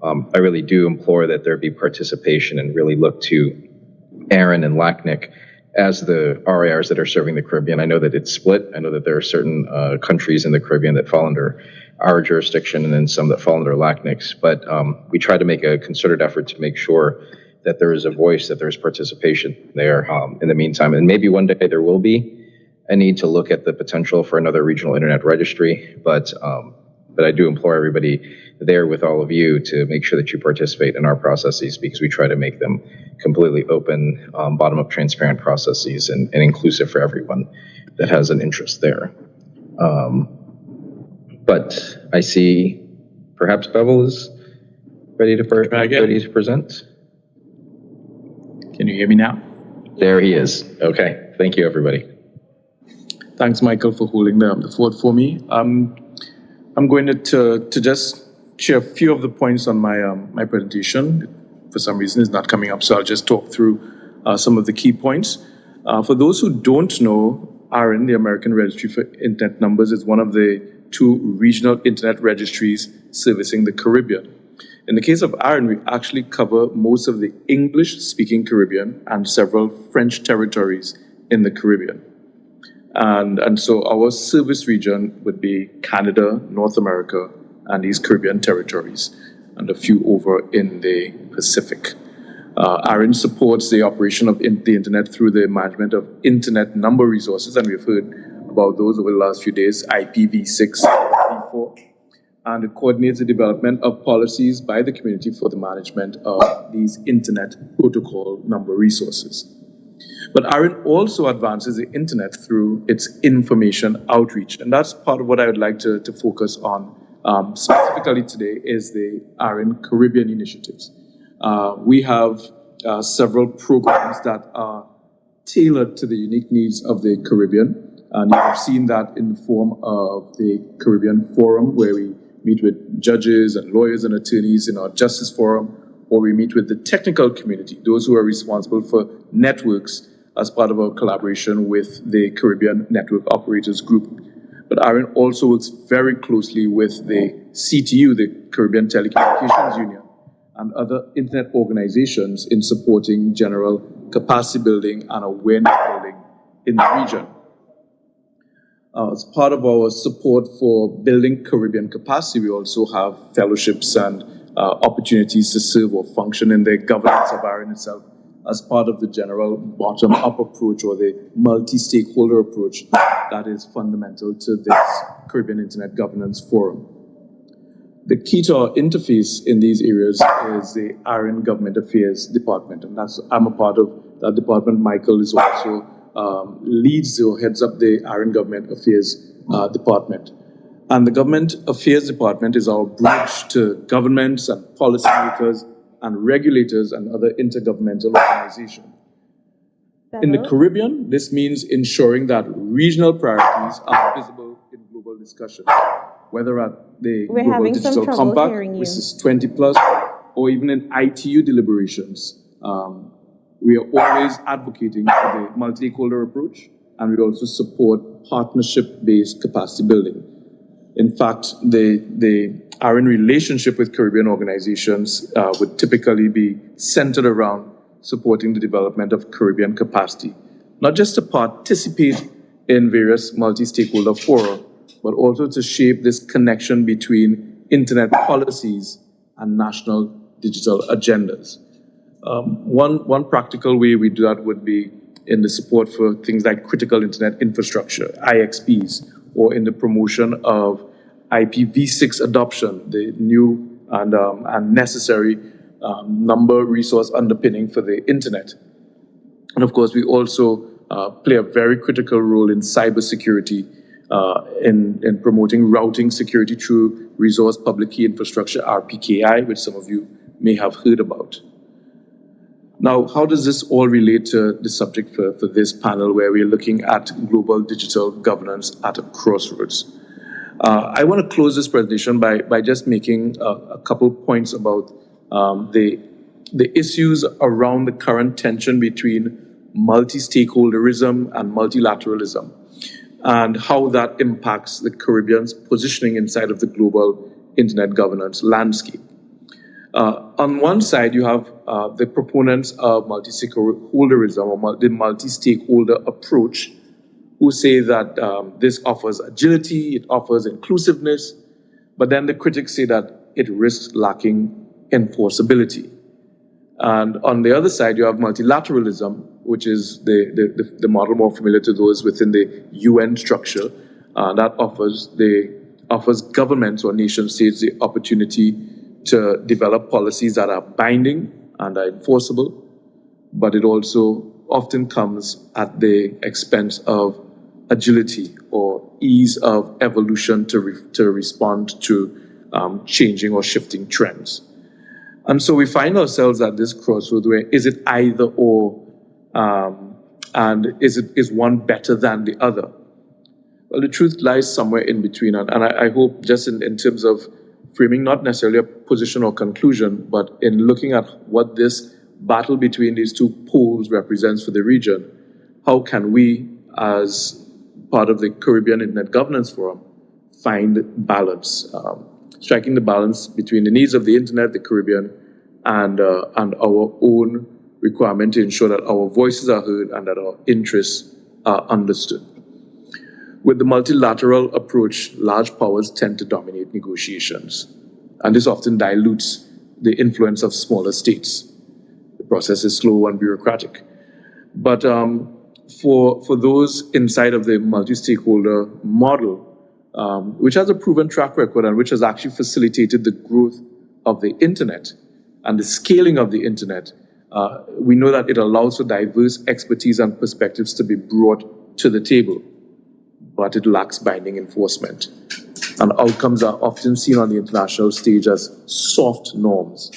I really do implore that there be participation and really look to ARIN and LACNIC as the RARs that are serving the Caribbean. I know that it's split. I know that there are certain countries in the Caribbean that fall under our jurisdiction and then some that fall under LACNIC's. But we try to make a concerted effort to make sure that there is a voice, that there's participation there in the meantime. And maybe one day there will be a need to look at the potential for another regional internet registry. But I do implore everybody there with all of you to make sure that you participate in our processes, because we try to make them completely open, bottom-up transparent processes and inclusive for everyone that has an interest there. But I see perhaps Bevel is ready to present.
Can you hear me now?
There he is. Okay. Thank you, everybody.
Thanks, Michael, for holding the fort for me. I'm going to just share a few of the points on my presentation. For some reason, it's not coming up, so I'll just talk through some of the key points. For those who don't know, ARIN, the American Registry for Internet Numbers, is one of the 2 regional internet registries servicing the Caribbean. In the case of ARIN, we actually cover most of the English-speaking Caribbean and several French territories in the Caribbean. And so our service region would be Canada, North America, and these Caribbean territories, and a few over in the Pacific. ARIN supports the operation of the internet through the management of internet number resources, and we've heard about those over the last few days, IPv6, IPv4, and it coordinates the development of policies by the community for the management of these internet protocol number resources. But ARIN also advances the internet through its information outreach, and that's part of what I would like to focus on specifically today is the ARIN Caribbean initiatives. We have several programs that are tailored to the unique needs of the Caribbean, and you have seen that in the form of the Caribbean Forum, where we meet with judges and lawyers and attorneys in our Justice Forum, or we meet with the technical community, those who are responsible for networks, as part of our collaboration with the Caribbean Network Operators Group. But ARIN also works very closely with the CTU, the Caribbean Telecommunications Union, and other internet organizations in supporting general capacity building and awareness building in the region. As part of our support for building Caribbean capacity, we also have fellowships and opportunities to serve or function in the governance of ARIN itself as part of the general bottom-up approach or the multi-stakeholder approach that is fundamental to this Caribbean Internet Governance Forum. The key to our interface in these areas is the ARIN Government Affairs Department, and I'm a part of that department. Michael is also leads or heads up the ARIN Government Affairs Department. And the Government Affairs Department is our bridge to governments and policymakers and regulators and other intergovernmental organizations. In the Caribbean, this means ensuring that regional priorities are visible in global discussion, whether at the Global Digital Compact, which is 20 plus, or even in ITU deliberations. We are always advocating for the multi-stakeholder approach, and we also support partnership-based capacity building. In fact, the ARIN relationship with Caribbean organizations would typically be centered around supporting the development of Caribbean capacity, not just to participate in various multi-stakeholder fora, but also to shape this connection between internet policies and national digital agendas. One practical way we do that would be in the support for things like critical internet infrastructure, IXPs, or in the promotion of IPv6 adoption, the new and necessary number resource underpinning for the internet. And of course, we also play a very critical role in cybersecurity, in promoting routing security through Resource Public Key Infrastructure, RPKI, which some of you may have heard about. Now, how does this all relate to the subject for this panel, where we're looking at global digital governance at a crossroads? I want to close this presentation by just making a couple points about the issues around the current tension between multi-stakeholderism and multilateralism, and how that impacts the Caribbean's positioning inside of the global internet governance landscape. On one side, you have the proponents of multi-stakeholderism or the multi-stakeholder approach, who say that this offers agility, it offers inclusiveness, but then the critics say that it risks lacking enforceability. And on the other side, you have multilateralism, which is the model more familiar to those within the UN structure, that offers governments or nation states the opportunity to develop policies that are binding and are enforceable, but it also often comes at the expense of agility or ease of evolution to respond to changing or shifting trends. And so we find ourselves at this crossroad where is it either or, and is one better than the other? Well, the truth lies somewhere in between, and I hope just in terms of framing not necessarily a position or conclusion, but in looking at what this battle between these two poles represents for the region, how can we, as part of the Caribbean Internet Governance Forum, find balance, striking the balance between the needs of the internet, the Caribbean, and our own requirement to ensure that our voices are heard and that our interests are understood. With the multilateral approach, large powers tend to dominate negotiations, and this often dilutes the influence of smaller states. The process is slow and bureaucratic. But for those inside of the multi-stakeholder model, which has a proven track record and which has actually facilitated the growth of the internet and the scaling of the internet, we know that it allows for diverse expertise and perspectives to be brought to the table, but it lacks binding enforcement. And outcomes are often seen on the international stage as soft norms.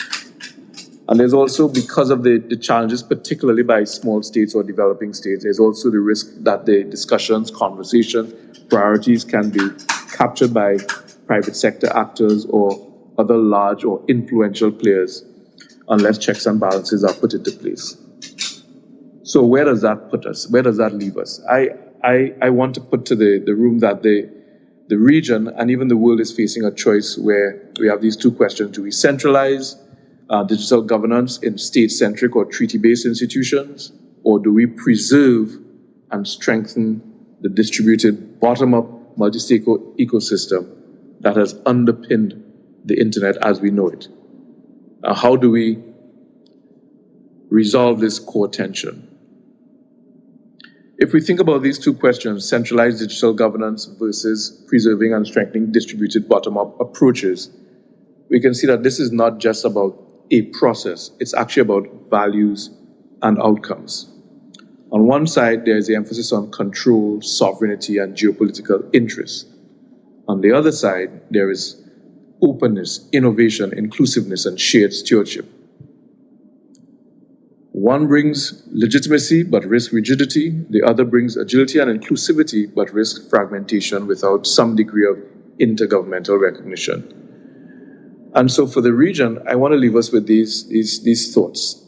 And there's also, because of the challenges, particularly by small states or developing states, there's also the risk that the discussions, conversations, priorities can be captured by private sector actors or other large or influential players unless checks and balances are put into place. So where does that put us? Where does that leave us? I want to put to the room that the region and even the world is facing a choice where we have these two questions. Do we centralize digital governance in state-centric or treaty-based institutions, or do we preserve and strengthen the distributed bottom-up multi-stakeholder ecosystem that has underpinned the internet as we know it? How do we resolve this core tension? If we think about these two questions, centralized digital governance versus preserving and strengthening distributed bottom-up approaches, we can see that this is not just about a process, it's actually about values and outcomes. On one side, there's the emphasis on control, sovereignty, and geopolitical interests. On the other side, there is openness, innovation, inclusiveness, and shared stewardship. One brings legitimacy but risks rigidity. The other brings agility and inclusivity but risks fragmentation without some degree of intergovernmental recognition. And so for the region, I want to leave us with these thoughts.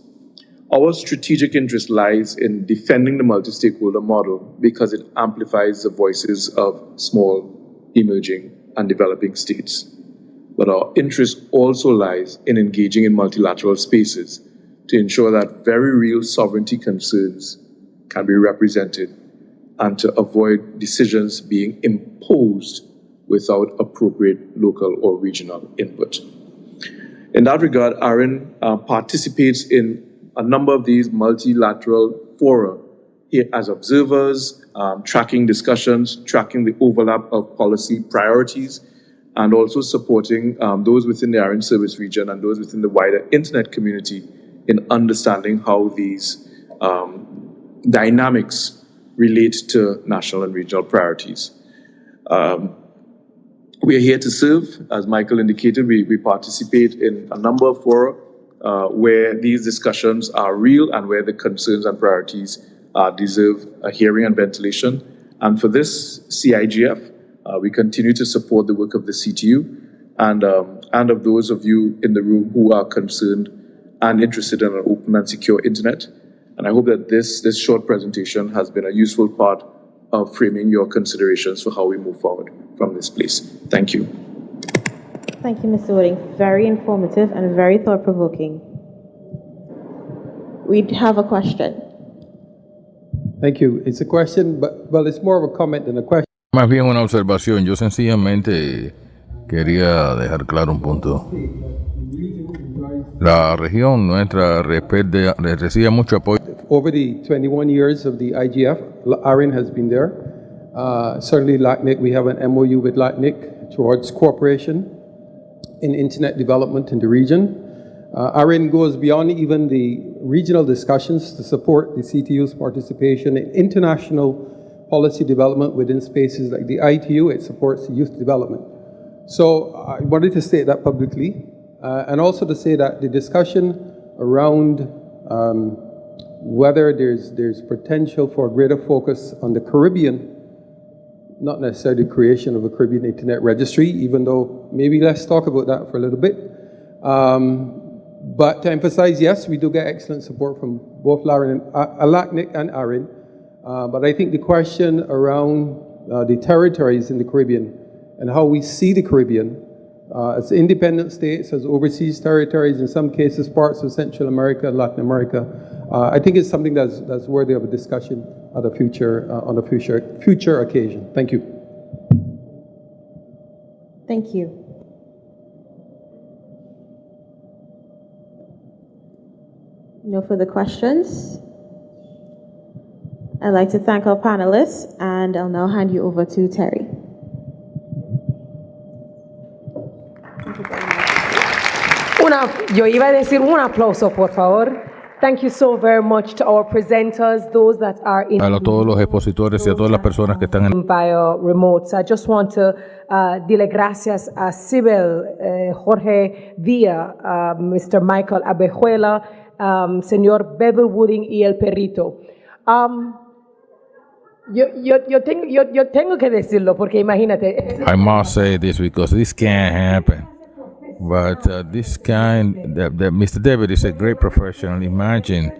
Our strategic interest lies in defending the multi-stakeholder model because it amplifies the voices of small, emerging, and developing states. But our interest also lies in engaging in multilateral spaces to ensure that very real sovereignty concerns can be represented and to avoid decisions being imposed without appropriate local or regional input. In that regard, ARIN participates in a number of these multilateral fora here as observers, tracking discussions, tracking the overlap of policy priorities, and also supporting those within the ARIN service region and those within the wider internet community in understanding how these dynamics relate to national and regional priorities. We are here to serve. As Michael indicated, we participate in a number of fora where these discussions are real and where the concerns and priorities deserve a hearing and ventilation. And for this CIGF, we continue to support the work of the CTU and of those of you in the room who are concerned and interested in an open and secure internet. And I hope that this short presentation has been a useful part of framing your considerations for how we move forward from this place. Thank you.
Thank you, Mr. Wooding. Very informative and very thought-provoking. We have a question.
Thank you. It's a question, but well, it's more of a comment than a question.
Más bien una observación. Yo sencillamente quería dejar claro un punto. La región nuestra recibe mucho apoyo.
Over the 21 years of the IGF, ARIN has been there. Certainly LACNIC, we have an MOU with LACNIC towards cooperation in internet development in the region. ARIN goes beyond even the regional discussions to support the CTU's participation in international policy development within spaces like the ITU. It supports youth development. So I wanted to state that publicly, and also to say that the discussion around whether there's potential for greater focus on the Caribbean, not necessarily the creation of a Caribbean Internet Registry, even though maybe let's talk about that for a little bit. But to emphasize, yes, we do get excellent support from both LACNIC and ARIN. But I think the question around the territories in the Caribbean and how we see the Caribbean as independent states, as overseas territories, in some cases parts of Central America, Latin America, I think it's something that's worthy of a discussion at a on a future occasion. Thank you.
Thank you. No further questions. I'd like to thank our panelists, and I'll now hand you over to Terry.
Yo iba a decir un aplauso, por favor. Thank you so very much to our presenters, those that are in
A todos los expositores y a todas las personas que están en
via remote. So I just want to dile gracias a Sibel, Jorge Villa, Mr. Michael Abejuela, señor Bevel Wooding y el perrito. Yo tengo que decirlo porque imagínate.
I must say this because this can't happen. But this kind, Mr. David is a great professional. Imagine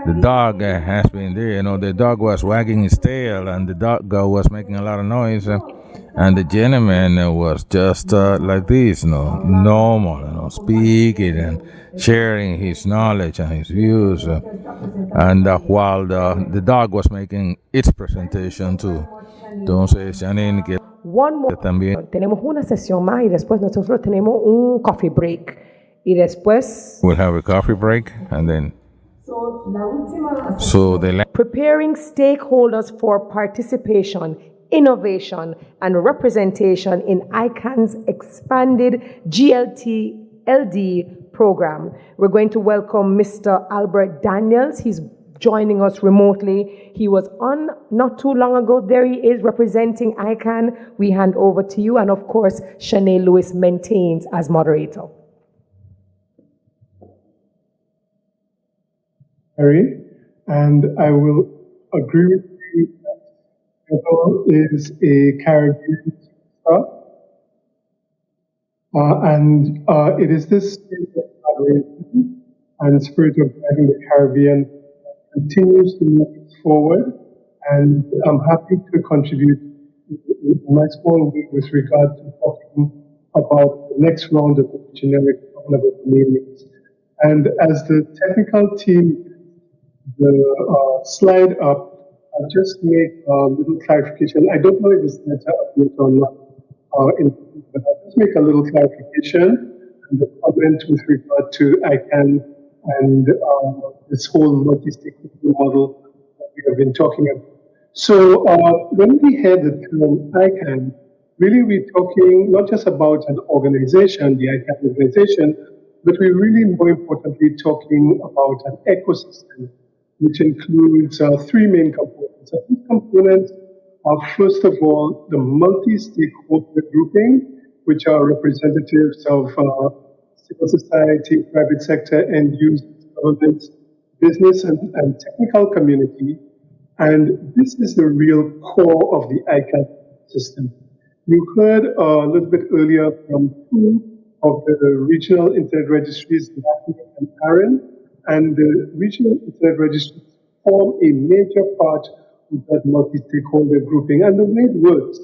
the dog has been there. You know, the dog was wagging his tail, and the dog was making a lot of noise, and the gentleman was just like this, normal, speaking and sharing his knowledge and his views. And while the dog was making its presentation too. Entonces, Janine, que
One more.
también.
Tenemos una sesión más y después nosotros tenemos un coffee break. Y después.
We'll have a coffee break and then. So
preparing stakeholders for participation, innovation, and representation in ICANN's expanded GLT-LD program. We're going to welcome Mr. Albert Daniels. He's joining us remotely. He was on not too long ago. There he is representing ICANN. We hand over to you. And of course, Shanae Lewis maintains as moderator.
Harry, and I will agree with you that Bevel is a Caribbean star. And it is this spirit of collaboration and spirit of driving the Caribbean continues to move forward, and I'm happy to contribute in my small way with regard to talking about the next round of the generic government meetings. And as the technical team, the slide up, I'll just make a little clarification. I don't know if it's better update or not, but I'll just make a little clarification and the comment with regard to ICANN and this whole multi-stakeholder model that we have been talking about. So when we hear the term ICANN, really we're talking not just about an organization, the ICANN organization, but we're really more importantly talking about an ecosystem, which includes three main components. And these components are, first of all, the multi-stakeholder grouping, which are representatives of civil society, private sector, end users, governments, business, and technical community. And this is the real core of the ICANN system. You heard a little bit earlier from two of the regional internet registries, LACNIC and ARIN, and the regional internet registries form a major part of that multi-stakeholder grouping. And the way it works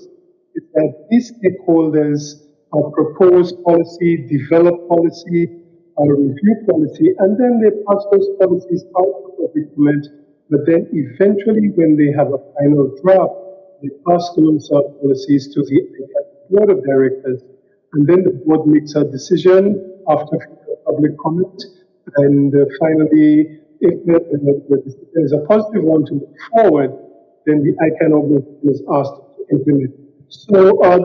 is that these stakeholders propose policy, develop policy, review policy, and then they pass those policies out for public comment. But then eventually, when they have a final draft, they pass those policies to the board of directors, and then the board makes a decision after public comment. And finally, if the decision is a positive one to move forward, then the ICANN organization is asked to implement. So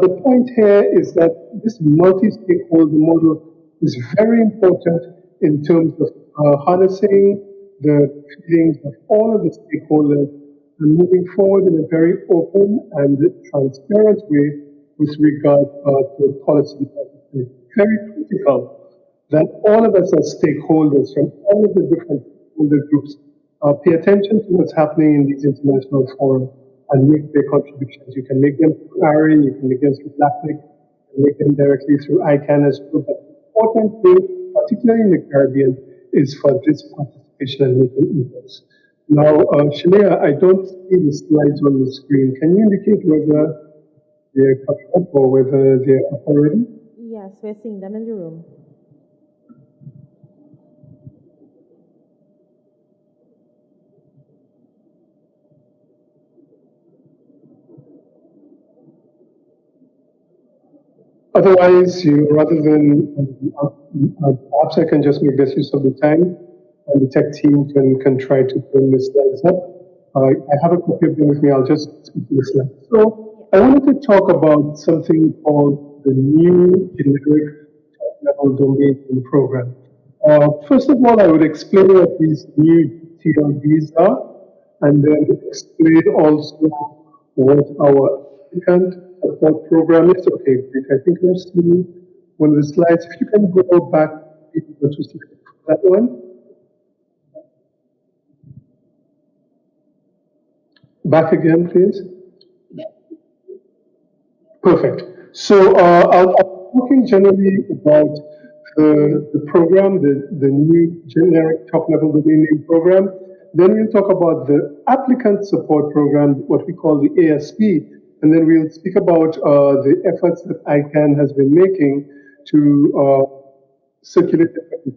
the point here is that this multi-stakeholder model is very important in terms of harnessing the feelings of all of the stakeholders and moving forward in a very open and transparent way with regard to policy. It's very critical that all of us as stakeholders from all of the different stakeholder groups pay attention to what's happening in these international forums and make their contributions. You can make them through ARIN, you can make them through LACNIC, you can make them directly through ICANN as well. But the important thing, particularly in the Caribbean, is for this participation and making inputs. Now, Shanea, I don't see the slides on the screen. Can you indicate whether they're coming up or whether they're up already?
Yes, we're seeing them in the room.
Otherwise, rather than, perhaps I can just make best use of the time, and the tech team can try to bring the slides up. I have a copy of them with me. I'll just speak to the slides. So I wanted to talk about something called the new generic top-level domain name program. First of all, I would explain what these new TLDs are, and then explain also what our applicant support program is. Okay, great. I think I'm seeing one of the slides. If you can go back to that one. Back again, please. Perfect. So I'm talking generally about the program, the new generic top-level domain name program. Then we'll talk about the applicant support program, what we call the ASP. And then we'll speak about the efforts that ICANN has been making to circulate the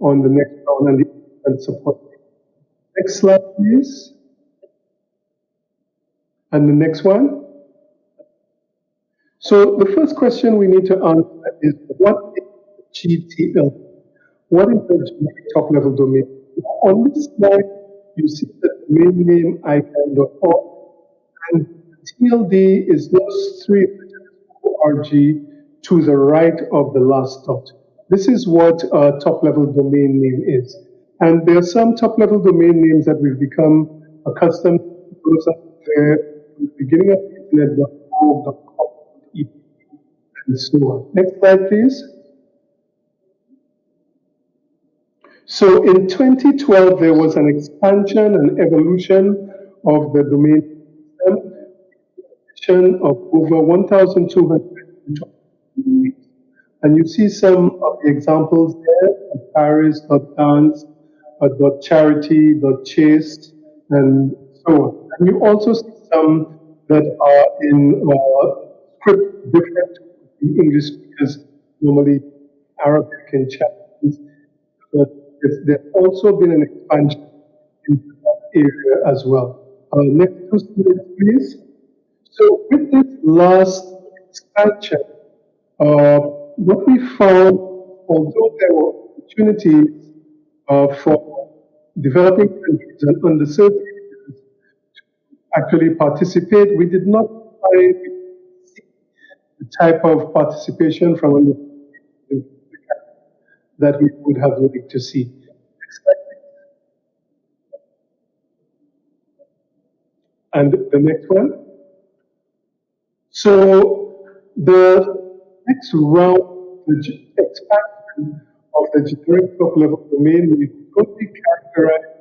on the next round and the applicant support. Next slide, please. And the next one. So the first question we need to answer is, what is GTL? What is the generic top-level domain? On this slide, you see the domain name ICANN.org, and TLD is those three org to the right of the last dot. This is what a top-level domain name is. And there are some top-level domain names that we've become accustomed to. Those are there from the beginning of internet.org, and so on. Next slide, please. So in 2012, there was an expansion and evolution of the domain system of over 1,200 domains. And you see some of the examples there: Paris.dance, .charity, .chase, and so on. And you also see some that are in script different to the English speakers, normally Arabic and Chinese. But there's also been an expansion in that area as well. Next two slides, please. So with this last expansion, what we found, although there were opportunities for developing countries and underserved areas to actually participate, we did not find the type of participation from that we would have liked to see. Next slide, please. And the next one. So the next round, the expansion of the generic top-level domain is going to be characterized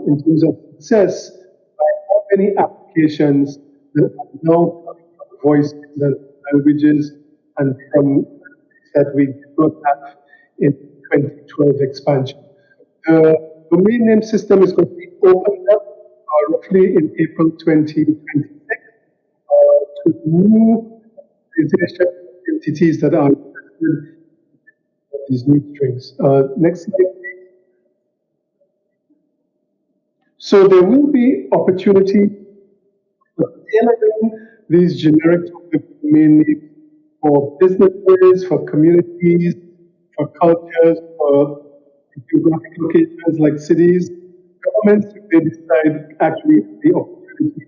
in terms of success by how many applications that are now coming from voice and languages and from that we did not have in 2012 expansion. The domain name system is going to be opened up roughly in April 2026 to new organization entities that are interested in these new strings. Next slide, please. So there will be opportunity for tailoring these generic domain names for businesses, for communities, for cultures, for geographic locations like cities. Governments, if they decide, actually have the opportunity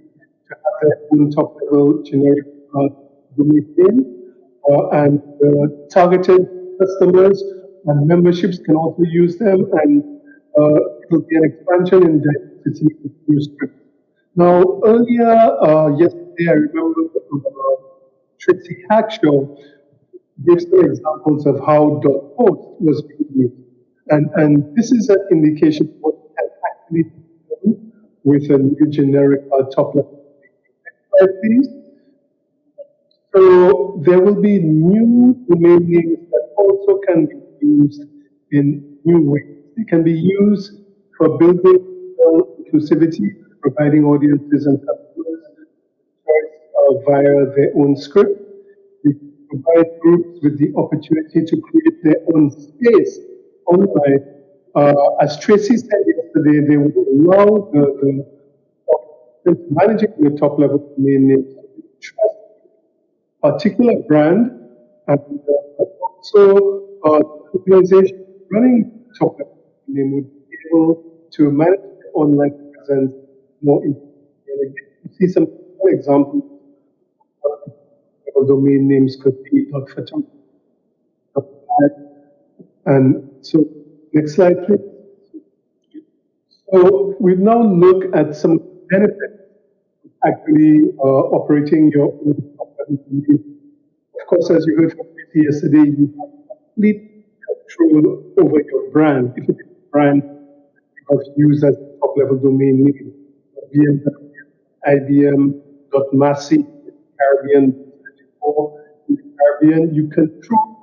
to have their own top-level generic domain name, and targeted customers and memberships can also use them, and it will be an expansion in diversity of new scripts. Now, earlier, yesterday, I remember Tracy Hackshaw gave some examples of how .post was being used. And this is an indication of what can actually be done with a new generic top level. Next slide, please. So there will be new domain names that also can be used in new ways. They can be used for building inclusivity, providing audiences and customers choice via their own script. They provide groups with the opportunity to create their own space online. As Tracy said yesterday, they will allow the managing the top level domain names to trust particular brand, and also the organization running top level name would be able to manage the online presence more efficiently. You see some examples of what domain names could be .photo, and so next slide, please. So we now look at some benefits of actually operating your own top level domain. Of course, as you heard from Tracy yesterday, you have complete control over your brand. If it's a brand you have used as a top-level domain name, BMW, IBM, .massey, Caribbean, in the Caribbean, you control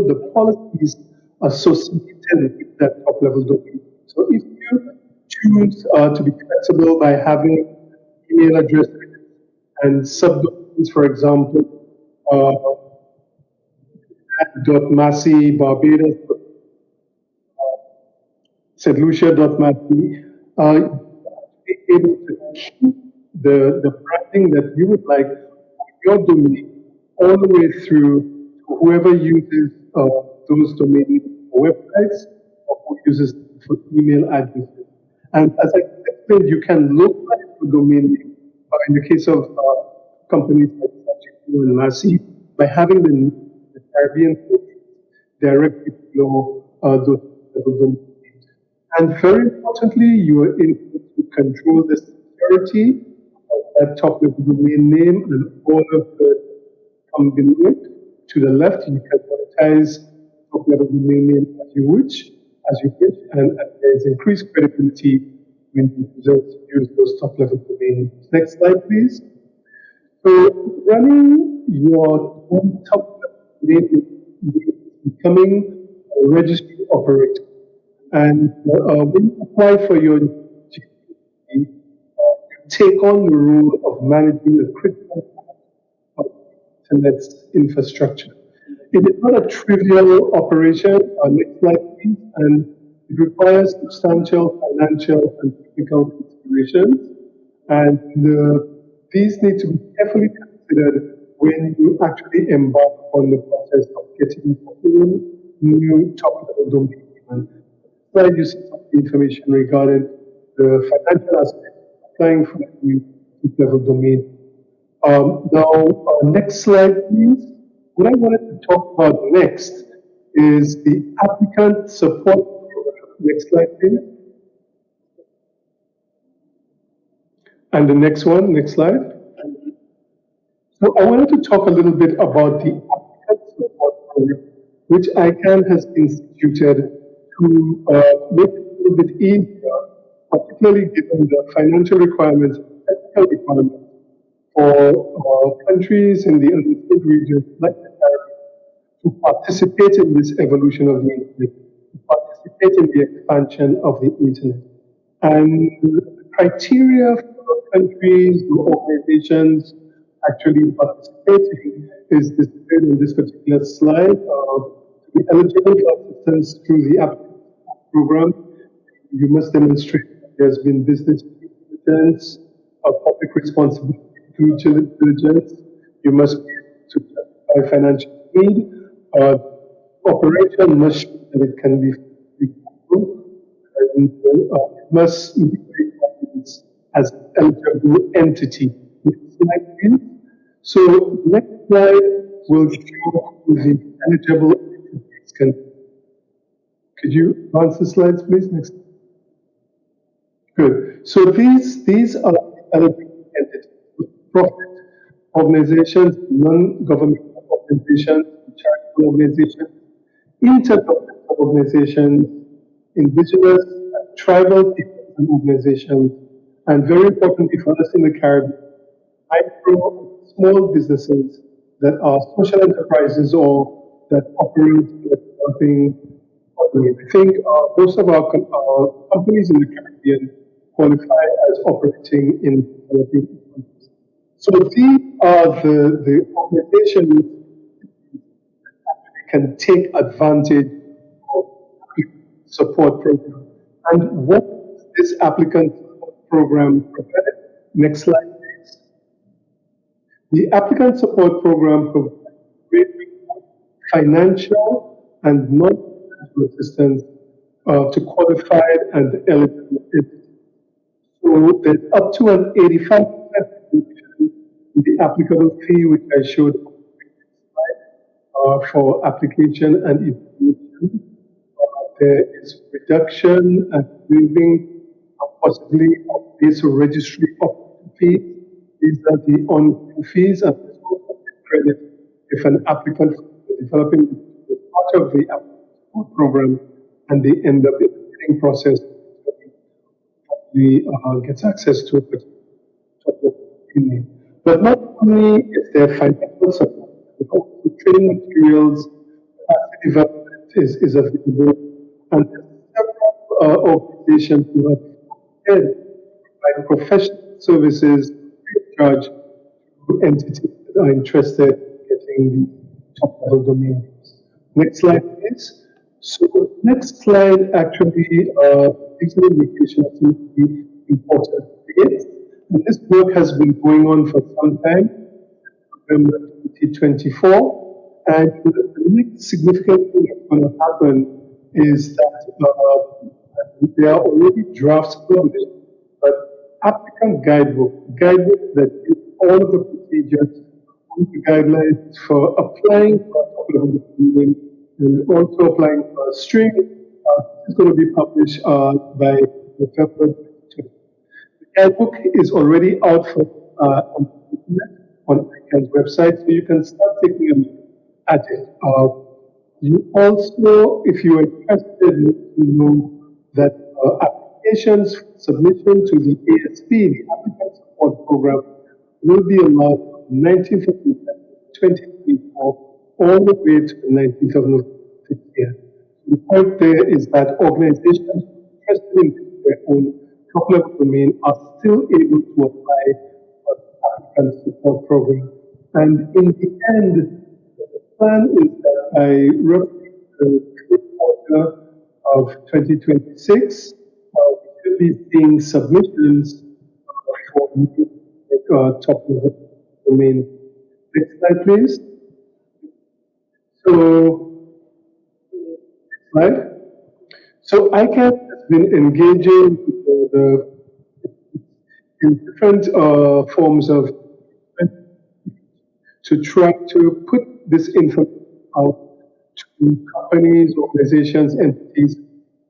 the policies associated with that top-level domain. So if you choose to be flexible by having email addresses and subdomains, for example, .massey, Barbados, St. Lucia, .massey, be able to keep the branding that you would like for your domain all the way through to whoever uses those domain websites or who uses for email addresses. And as I explained, you can localize the domain name in the case of companies like CTU and Massey by having the Caribbean directly below those domain names. And very importantly, you are able to control the security of that top level domain name and all of the come below it. To the left, you can monetize top level domain name as you wish, and there is increased credibility when users use those top level domain names. Next slide, please. So running your own top level domain name is becoming a registry operator. And when you apply for your GPA, you take on the role of managing a critical part of Internet's infrastructure. It is not a trivial operation. Next slide, please. And it requires substantial financial and technical considerations. And these need to be carefully considered when you actually embark on the process of getting your own new top-level domain name. Slide, you see some information regarding the financial aspect of applying for a new top-level domain. Now, next slide, please. What I wanted to talk about next is the applicant support program. Next slide, please. And the next one, next slide. So I wanted to talk a little bit about the applicant support program, which ICANN has instituted to make it a little bit easier, particularly given the financial requirements, technical requirements for countries in the underserved regions like the Caribbean to participate in this evolution of the internet. to participate in the expansion of the internet. And the criteria for countries or organizations actually participating is displayed in this particular slide. To be eligible for assistance through the applicant program, you must demonstrate that there's been business diligence, public responsibility, due diligence. You must be able to justify financial need. Operation must show that it can be profitable, and it must meet requirements as an eligible entity. Next slide, please. So next slide will show who the eligible entities can. Could you advance the slides, please? Next. Good. So these are eligible entities: profit organizations, non-governmental organizations, charitable organizations, intergovernmental organizations, indigenous and tribal peoples and organizations, and very importantly for us in the Caribbean, micro and small businesses that are social enterprises or that operate in the developing economy. I think most of our companies in the Caribbean qualify as operating in developing economies. So these are the organizations that can take advantage of support program. And what does this applicant support program provide? Next slide, please. The applicant support program provides financial and non-financial assistance to qualified and eligible entities. So there's up to an 85% reduction in the applicable fee, which I showed on the previous slide, for application and evaluation. There is reduction and waiving possibly of base or registry of fees. These are the ongoing fees, and there's also credit if an applicant for developing is part of the applicant support program and they end up in the bidding process, gets access to a particular opinion. But not only is there financial support, but also training materials, capacity development is available, and several organizations who have provide professional services free of charge to entities that are interested in getting the top-level domain names. Next slide, please. So next slide actually gives an indication of some of the important dates. And this work has been going on for some time, November 2024. And the next significant thing that's going to happen is that there are already drafts published, but applicant guidebook that gives all of the procedures, all the guidelines for applying for a top-level domain and also applying for a string is going to be published by November 2020. The guidebook is already out for on ICANN's website, so you can start taking a look at it. You also, if you are interested, you know that applications submission to the ASP, the Applicant Support Program, will be allowed from 19th of November 2024 all the way to the 19th of November this year. The point there is that organizations interested in their own top-level domain are still able to apply for the Applicant Support Program. And in the end, the plan is that by roughly the third quarter of 2026, we should be seeing submissions for top-level domain. Next slide, please. So, next slide. So ICANN has been engaging in different forms of to try to put this information out to companies, organizations, entities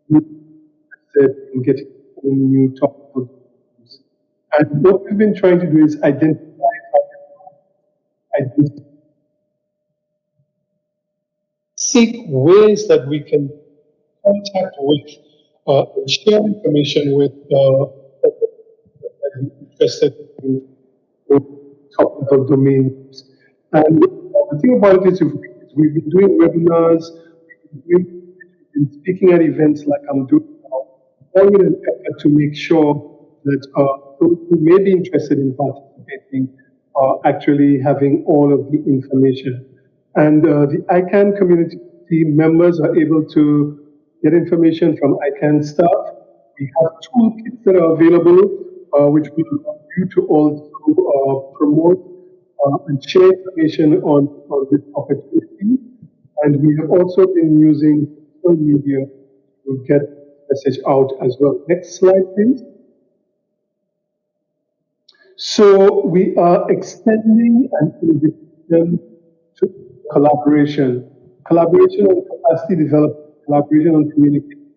in getting new top domains. And what we've been trying to do is seek ways that we can contact with and share information with interested in top-level domains. And the thing about it is we've been doing webinars, we've been doing in speaking at events like I'm doing now, all in an effort to make sure that those who may be interested in participating are actually having all of the information. And the ICANN community members are able to get information from ICANN staff. We have toolkits that are available, which we will you to also promote and share information on this opportunity. And we have also been using social media to get message out as well. Next slide, please. So we are extending an invitation to collaboration on capacity development, collaboration on communication,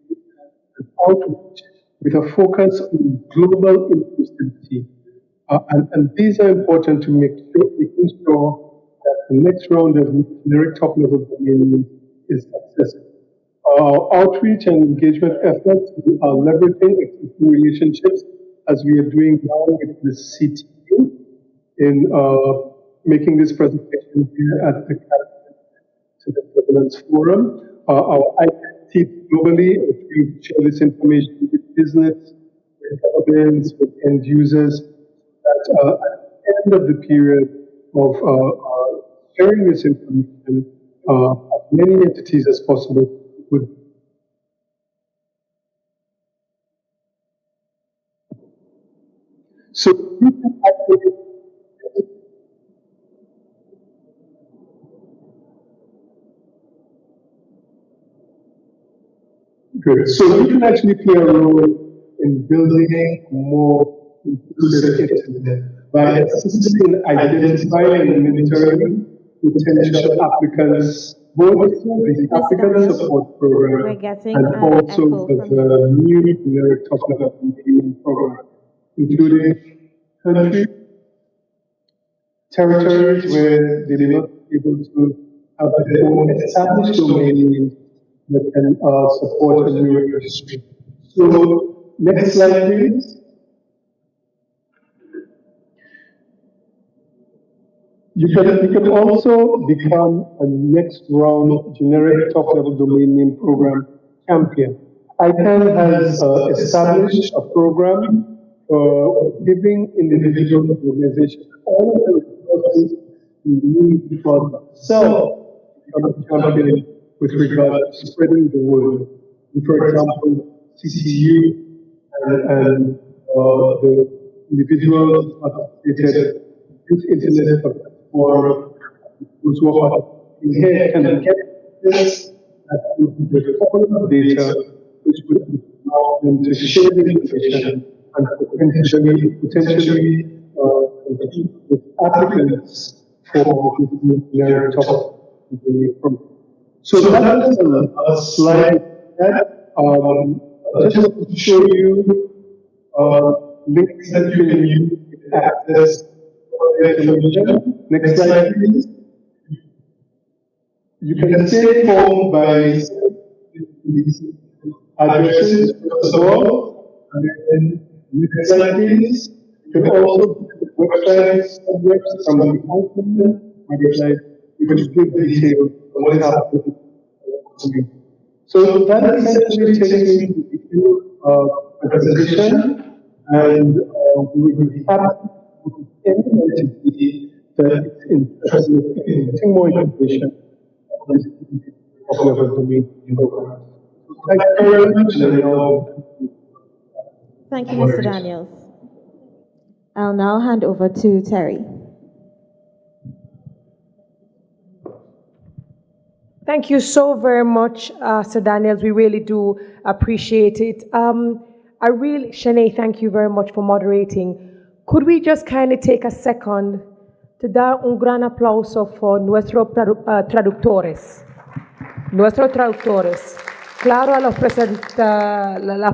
and outreach with a focus on global inclusivity. And these are important to making sure that the next round of generic top-level domain is successful. Our outreach and engagement efforts are leveraging existing relationships as we are doing now with the CTU in making this presentation here at the Governance Forum. Our ICANN team globally are trying to share this information with business, with governments, with end users, that at the end of the period of sharing this information, as many entities as possible would. So you can actually good. So you can actually play a role in building more inclusive internet by assisting in identifying and monitoring potential applicants, both the applicant support program and also the new generic top-level domain program, including countries, territories where they may not be able to have their own established domain names that can support a new registry. So, next slide, please. You can also become a next round generic top-level domain name program champion. ICANN has established a program for giving individual organizations all the resources we need for themselves to become a champion with regard to spreading the word. For example, CTU and the individuals participated in this internet forum, those who are here can get this with all of the data, which would allow them to share the information and potentially compete with applicants for the generic top program. So that is a slide that just to show you links that you can use to access information. Next slide, please. You can stay informed by these addresses first of all, and then next slide, please. You can also visit the websites from the website, which give details on what is happening. So that essentially takes me to the end of the presentation, and we will be happy with any entity that is interested in getting more information on this top-level domain program. Thank you very much.
Thank you, Mr. Daniels. I'll now hand over to Terry.
Thank you so very much, Sir Daniels. We really do appreciate it. Shanae, thank you very much for moderating. Could we just kind of take a second to dar un gran aplauso for nuestros traductores? Nuestros traductores. Claro, a las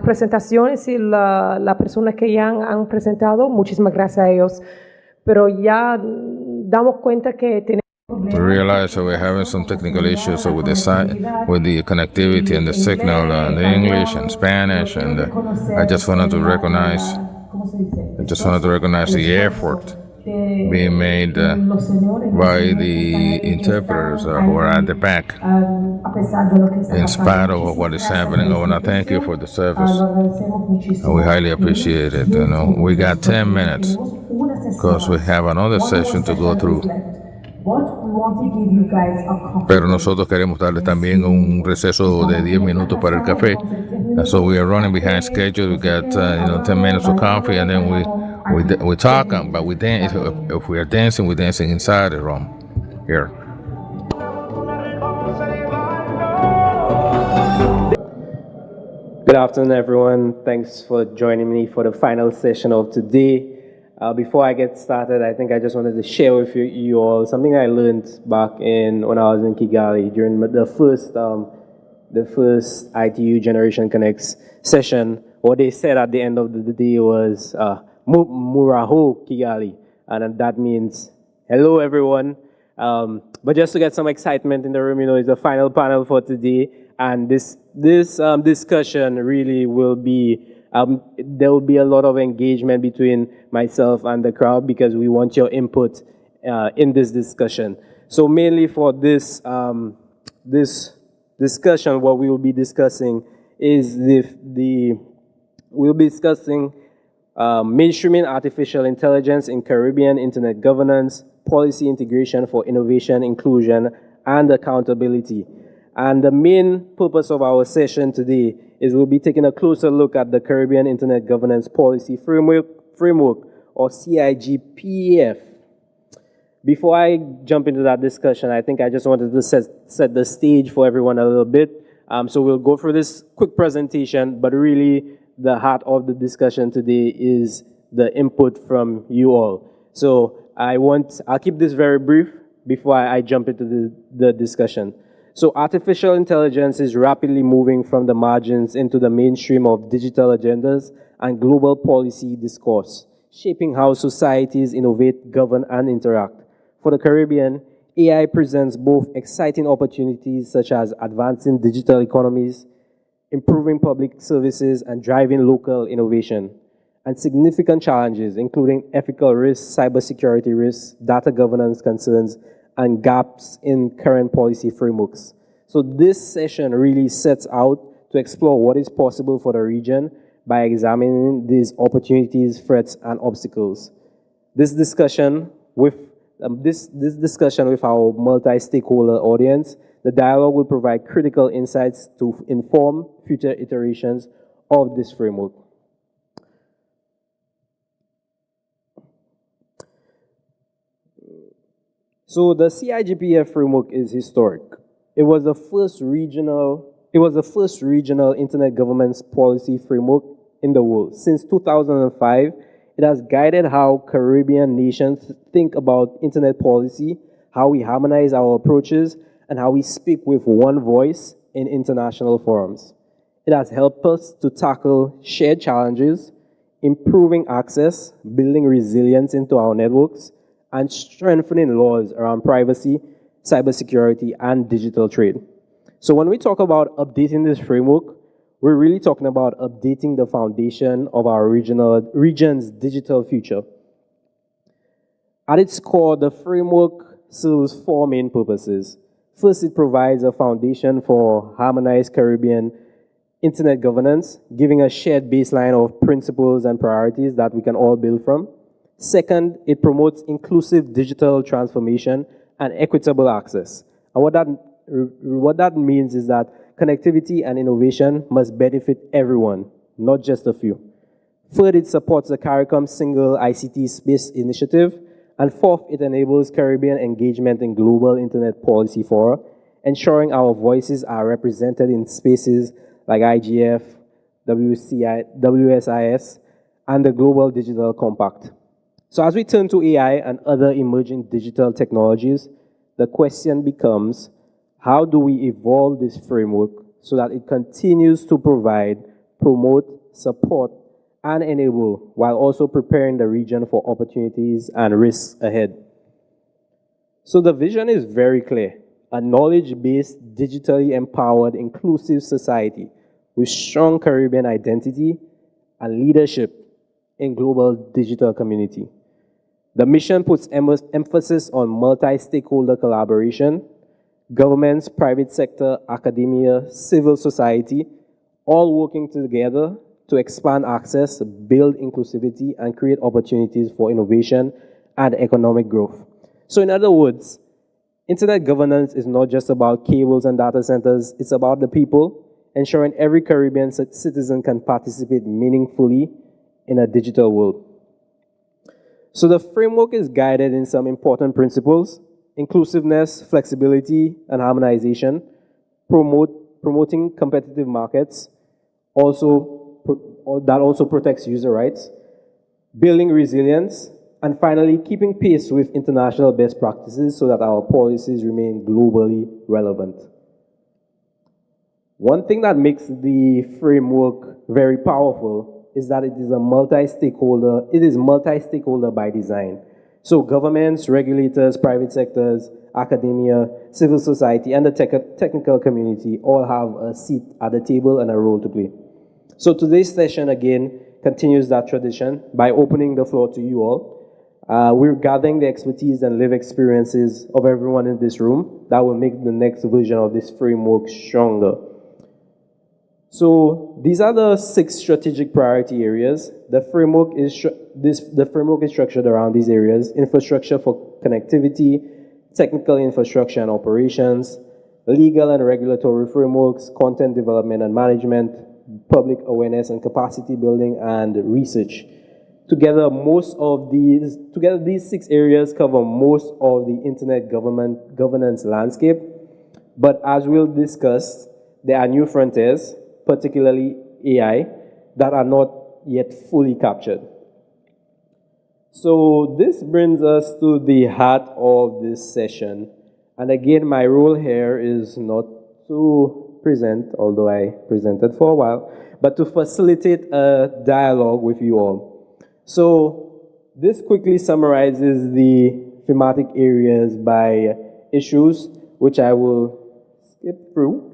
presentaciones y la persona que ya han presentado, muchísimas gracias a ellos. Pero ya damos cuenta que tenemos.
We realize that we're having some technical issues with the connectivity and the signal and the English and Spanish, and I just wanted to recognize the effort being made by the interpreters who are at the back. In spite of what is happening, I want to thank you for the service. We highly appreciate it. You know, we got 10 minutes because we have another session to go through. Pero nosotros queremos darle también un receso de 10 minutos para el café. So we are running behind schedule. We got 10 minutes of coffee, and then we talk, but we dance. If we are dancing, we're dancing inside the room here.
Good afternoon, everyone. Thanks for joining me for the final session of today. Before I get started, I think I just wanted to share with you all something I learned back when I was in Kigali during the first ITU Generation Connects session. What they said at the end of the day was Muraho Kigali, and that means hello, everyone. But just to get some excitement in the room, it's the final panel for today, and this discussion really will be. There will be a lot of engagement between myself and the crowd because we want your input in this discussion. So mainly for this discussion, what we will be discussing is we'll be discussing mainstreaming artificial intelligence in Caribbean internet governance, policy integration for innovation, inclusion, and accountability. And the main purpose of our session today is we'll be taking a closer look at the Caribbean Internet Governance Policy Framework or CIGF. Before I jump into that discussion, I think I just wanted to set the stage for everyone a little bit. So we'll go through this quick presentation, but really the heart of the discussion today is the input from you all. So I'll keep this very brief before I jump into the discussion. So artificial intelligence is rapidly moving from the margins into the mainstream of digital agendas and global policy discourse, shaping how societies innovate, govern, and interact. For the Caribbean, AI presents both exciting opportunities such as advancing digital economies, improving public services, and driving local innovation, and significant challenges including ethical risks, cybersecurity risks, data governance concerns, and gaps in current policy frameworks. So this session really sets out to explore what is possible for the region by examining these opportunities, threats, and obstacles. This discussion with our multi-stakeholder audience, the dialogue will provide critical insights to inform future iterations of this framework. So the CIGF framework is historic. It was the first regional internet governance policy framework in the world. Since 2005, it has guided how Caribbean nations think about internet policy, how we harmonize our approaches, and how we speak with one voice in international forums. It has helped us to tackle shared challenges, improving access, building resilience into our networks, and strengthening laws around privacy, cybersecurity, and digital trade. So when we talk about updating this framework, we're really talking about updating the foundation of our region's digital future. At its core, the framework serves four main purposes. First, it provides a foundation for harmonized Caribbean internet governance, giving a shared baseline of principles and priorities that we can all build from. Second, it promotes inclusive digital transformation and equitable access. And what that means is that connectivity and innovation must benefit everyone, not just a few. Third, it supports the CARICOM Single ICT Space Initiative. And fourth, it enables Caribbean engagement in global internet policy fora, ensuring our voices are represented in spaces like IGF, WSIS, and the Global Digital Compact. So as we turn to AI and other emerging digital technologies, the question becomes, how do we evolve this framework so that it continues to provide, promote, support, and enable, while also preparing the region for opportunities and risks ahead? So the vision is very clear: a knowledge-based, digitally empowered, inclusive society with strong Caribbean identity and leadership in global digital community. The mission puts emphasis on multi-stakeholder collaboration, governments, private sector, academia, civil society, all working together to expand access, build inclusivity, and create opportunities for innovation and economic growth. So in other words, internet governance is not just about cables and data centers, it's about the people, ensuring every Caribbean citizen can participate meaningfully in a digital world. So the framework is guided in some important principles: inclusiveness, flexibility, and harmonization, promoting competitive markets, that also protects user rights, building resilience, and finally, keeping pace with international best practices so that our policies remain globally relevant. One thing that makes the framework very powerful is that it is multi-stakeholder by design. So governments, regulators, private sectors, academia, civil society, and the technical community all have a seat at the table and a role to play. So today's session, again, continues that tradition by opening the floor to you all. We're gathering the expertise and lived experiences of everyone in this room that will make the next version of this framework stronger. So these are the 6 strategic priority areas. The framework is structured around these areas: infrastructure for connectivity, technical infrastructure and operations, legal and regulatory frameworks, content development and management, public awareness and capacity building, and research. Together, these 6 areas cover most of the internet governance landscape. But as we'll discuss, there are new frontiers, particularly AI, that are not yet fully captured. So this brings us to the heart of this session. And again, my role here is not to present, although I presented for a while, but to facilitate a dialogue with you all. So this quickly summarizes the thematic areas by issues, which I will skip through.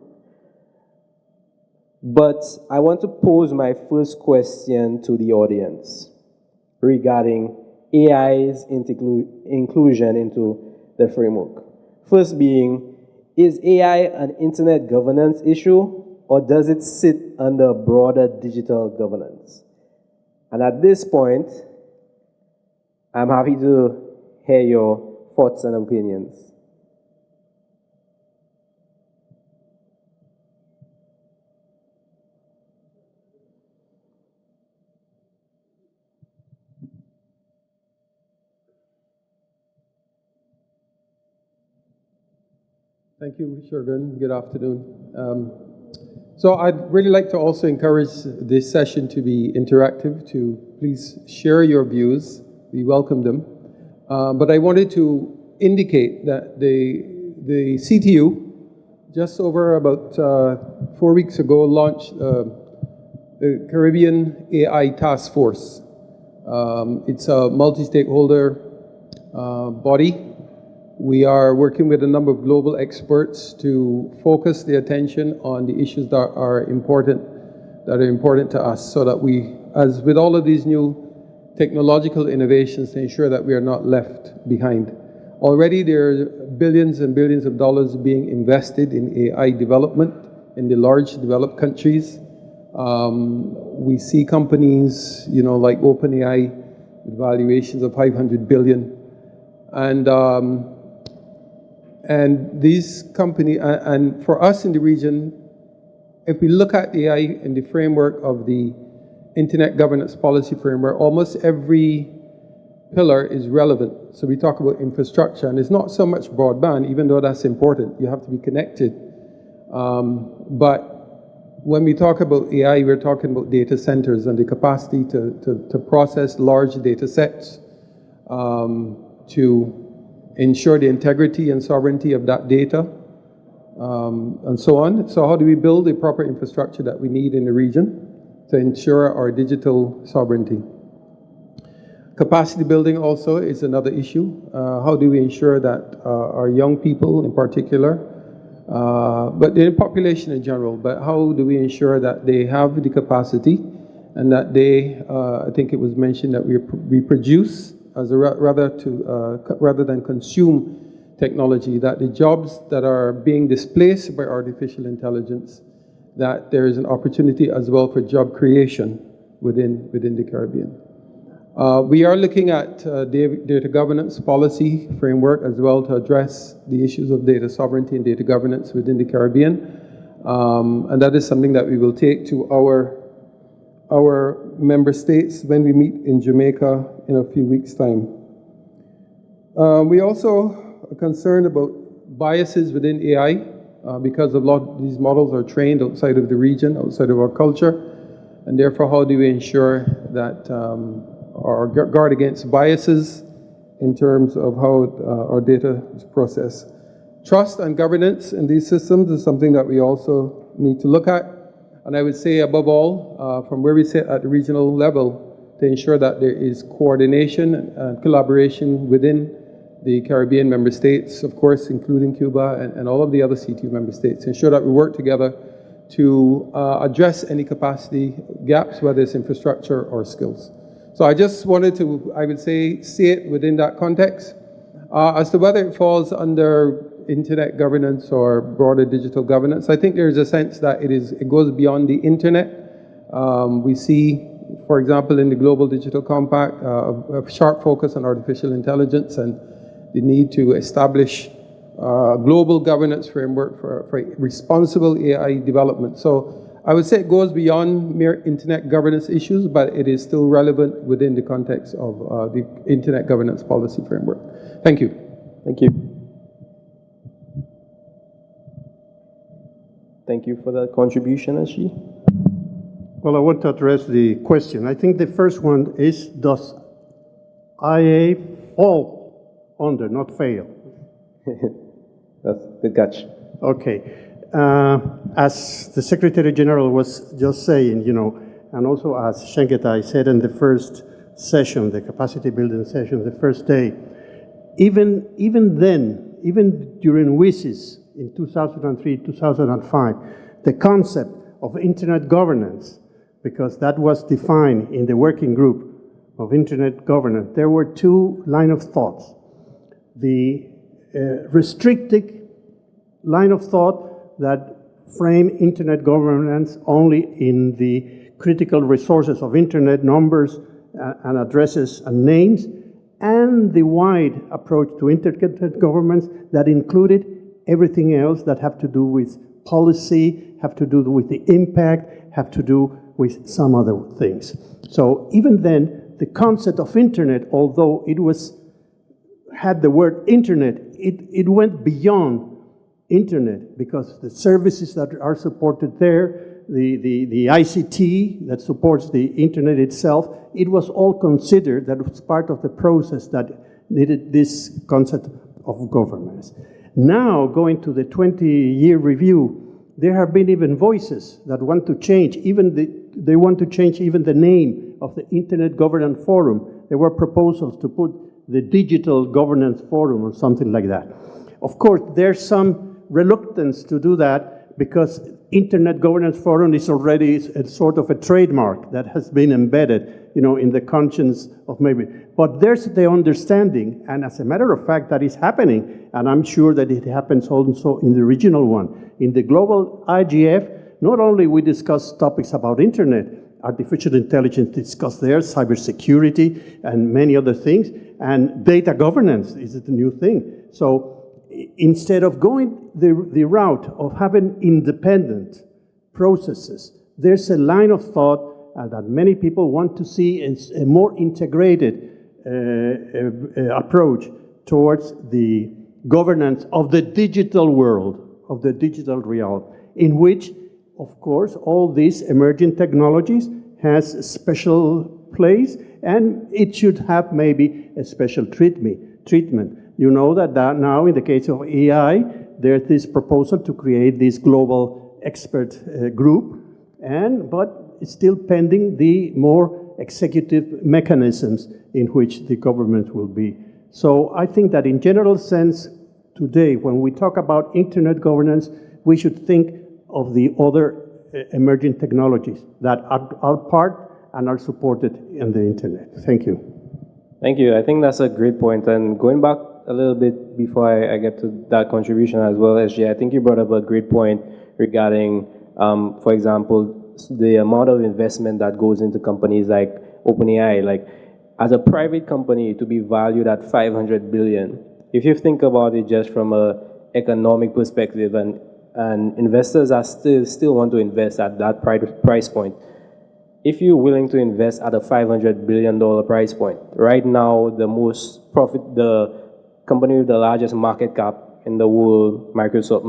But I want to pose my first question to the audience regarding AI's inclusion into the framework. First being, is AI an internet governance issue, or does it sit under broader digital governance? And at this point, I'm happy to hear your thoughts and opinions.
Thank you, Shergan. Good afternoon. So I'd really like to also encourage this session to be interactive, to please share your views. We welcome them. But I wanted to indicate that the CTU, just over about 4 weeks ago, launched the Caribbean AI Task Force. It's a multi-stakeholder body. We are working with a number of global experts to focus the attention on the issues that are important to us, so that we, as with all of these new technological innovations, to ensure that we are not left behind. Already there are billions and billions of dollars being invested in AI development in the large developed countries. We see companies, like OpenAI, with valuations of 500 billion. And these companies, and for us in the region, if we look at AI in the framework of the Internet Governance Policy Framework, almost every pillar is relevant. So we talk about infrastructure, and it's not so much broadband, even though that's important. You have to be connected. But when we talk about AI, we're talking about data centers and the capacity to process large data sets, to ensure the integrity and sovereignty of that data, and so on. So how do we build the proper infrastructure that we need in the region to ensure our digital sovereignty? Capacity building also is another issue. How do we ensure that our young people in particular, but the population in general, but how do we ensure that they have the capacity and that they, I think it was mentioned that we produce rather than consume technology, that the jobs that are being displaced by artificial intelligence, that there is an opportunity as well for job creation within the Caribbean. We are looking at data governance policy framework as well to address the issues of data sovereignty and data governance within the Caribbean. And that is something that we will take to our member states when we meet in Jamaica in a few weeks' time. We also are concerned about biases within AI because a lot of these models are trained outside of the region, outside of our culture, and therefore how do we ensure that or guard against biases in terms of how our data is processed. Trust and governance in these systems is something that we also need to look at. And I would say above all, from where we sit at the regional level, to ensure that there is coordination and collaboration within the Caribbean member states, of course, including Cuba and all of the other CTU member states, to ensure that we work together to address any capacity gaps, whether it's infrastructure or skills. So I just wanted to, I would say it within that context. As to whether it falls under internet governance or broader digital governance, I think there's a sense that it goes beyond the internet. We see, for example, in the Global Digital Compact, a sharp focus on artificial intelligence and the need to establish a global governance framework for responsible AI development. So I would say it goes beyond mere internet governance issues, but it is still relevant within the context of the internet governance policy framework. Thank you.
Thank you. Thank you for that contribution, Ashi.
Well, I want to address the question. I think the first one is, does IA fall under, not fail?
That's a good catch.
Okay. As the Secretary General was just saying, and also as Shengetai said in the first session, the capacity building session, the first day, even then, even during WSIS in 2003, 2005, the concept of internet governance, because that was defined in the working group of internet governance, there were two lines of thoughts. The restricted line of thought that frame internet governance only in the critical resources of internet, numbers and addresses and names, and the wide approach to internet governance that included everything else that have to do with policy, have to do with the impact, have to do with some other things. So even then, the concept of internet, although it had the word internet, it went beyond internet, because the services that are supported there, the ICT that supports the internet itself, it was all considered that was part of the process that needed this concept of governance. Now, going to the 20-year review, there have been even voices that want to change, they want to change even the name of the Internet Governance Forum. There were proposals to put the Digital Governance Forum or something like that. Of course, there's some reluctance to do that because Internet Governance Forum is already a sort of a trademark that has been embedded, in the conscience of maybe. But there's the understanding, and as a matter of fact, that is happening, and I'm sure that it happens also in the regional one. In the global IGF, not only we discuss topics about internet, artificial intelligence discussed there, cybersecurity, and many other things, and data governance is the new thing. So instead of going the route of having independent processes, there's a line of thought that many people want to see as a more integrated approach towards the governance of the digital world, of the digital realm, in which, of course, all these emerging technologies has a special place, and it should have maybe a special treatment. You know that now in the case of AI, there's this proposal to create this global expert group, but it's still pending the more executive mechanisms in which the government will be. So I think that in general sense, today, when we talk about internet governance, we should think of the other emerging technologies that are part and are supported in the internet. Thank you.
Thank you. I think that's a great point. And going back a little bit before I get to that contribution as well, SJ, I think you brought up a great point regarding, for example, the amount of investment that goes into companies like OpenAI. Like, as a private company, to be valued at 500 billion, if you think about it just from a economic perspective, and investors are still want to invest at that price point. If you're willing to invest at a $500 billion price point, right now the company with the largest market cap in the world, Microsoft,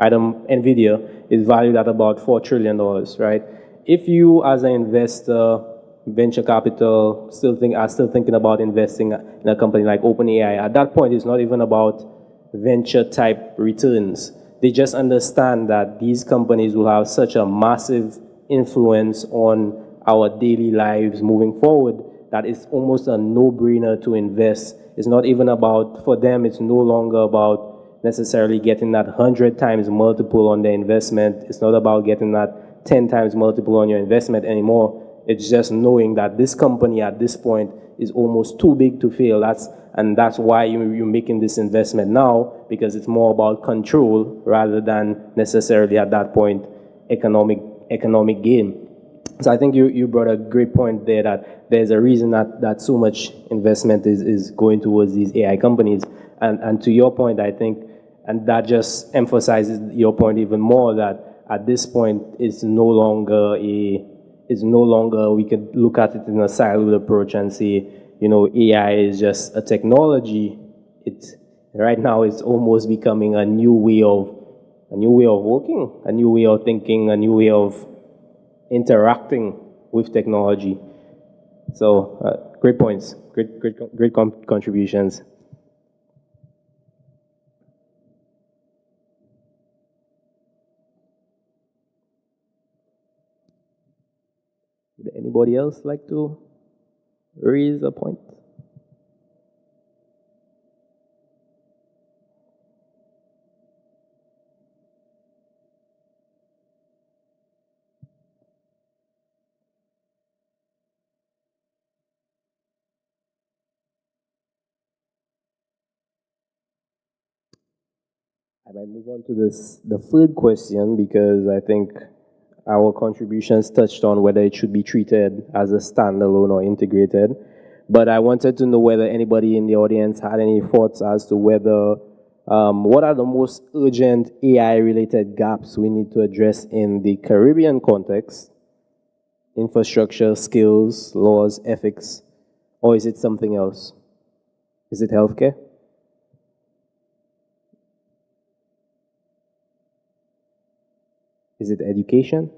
NVIDIA, is valued at about $4 trillion, right? If you, as an investor, venture capital, are still thinking about investing in a company like OpenAI, at that point, it's not even about venture type returns. They just understand that these companies will have such a massive influence on our daily lives moving forward that it's almost a no-brainer to invest. It's not even about, for them, it's no longer about necessarily getting that 100 times multiple on their investment. It's not about getting that 10 times multiple on your investment anymore. It's just knowing that this company at this point is almost too big to fail. That's why you're making this investment now, because it's more about control rather than necessarily at that point economic gain. So I think you brought a great point there, that there's a reason that so much investment is going towards these AI companies. And to your point, I think, and that just emphasizes your point even more, that at this point it's no longer we could look at it in a siloed approach and say, AI is just a technology. Right now it's almost becoming a new way of working, a new way of thinking, a new way of interacting with technology. So great points, great contributions. Would anybody else like to raise a point? I might move on to the third question, because I think our contributions touched on whether it should be treated as a standalone or integrated. But I wanted to know whether anybody in the audience had any thoughts as to whether, what are the most urgent AI-related gaps we need to address in the Caribbean context? Infrastructure, skills, laws, ethics, or is it something else? Is it healthcare? Is it education?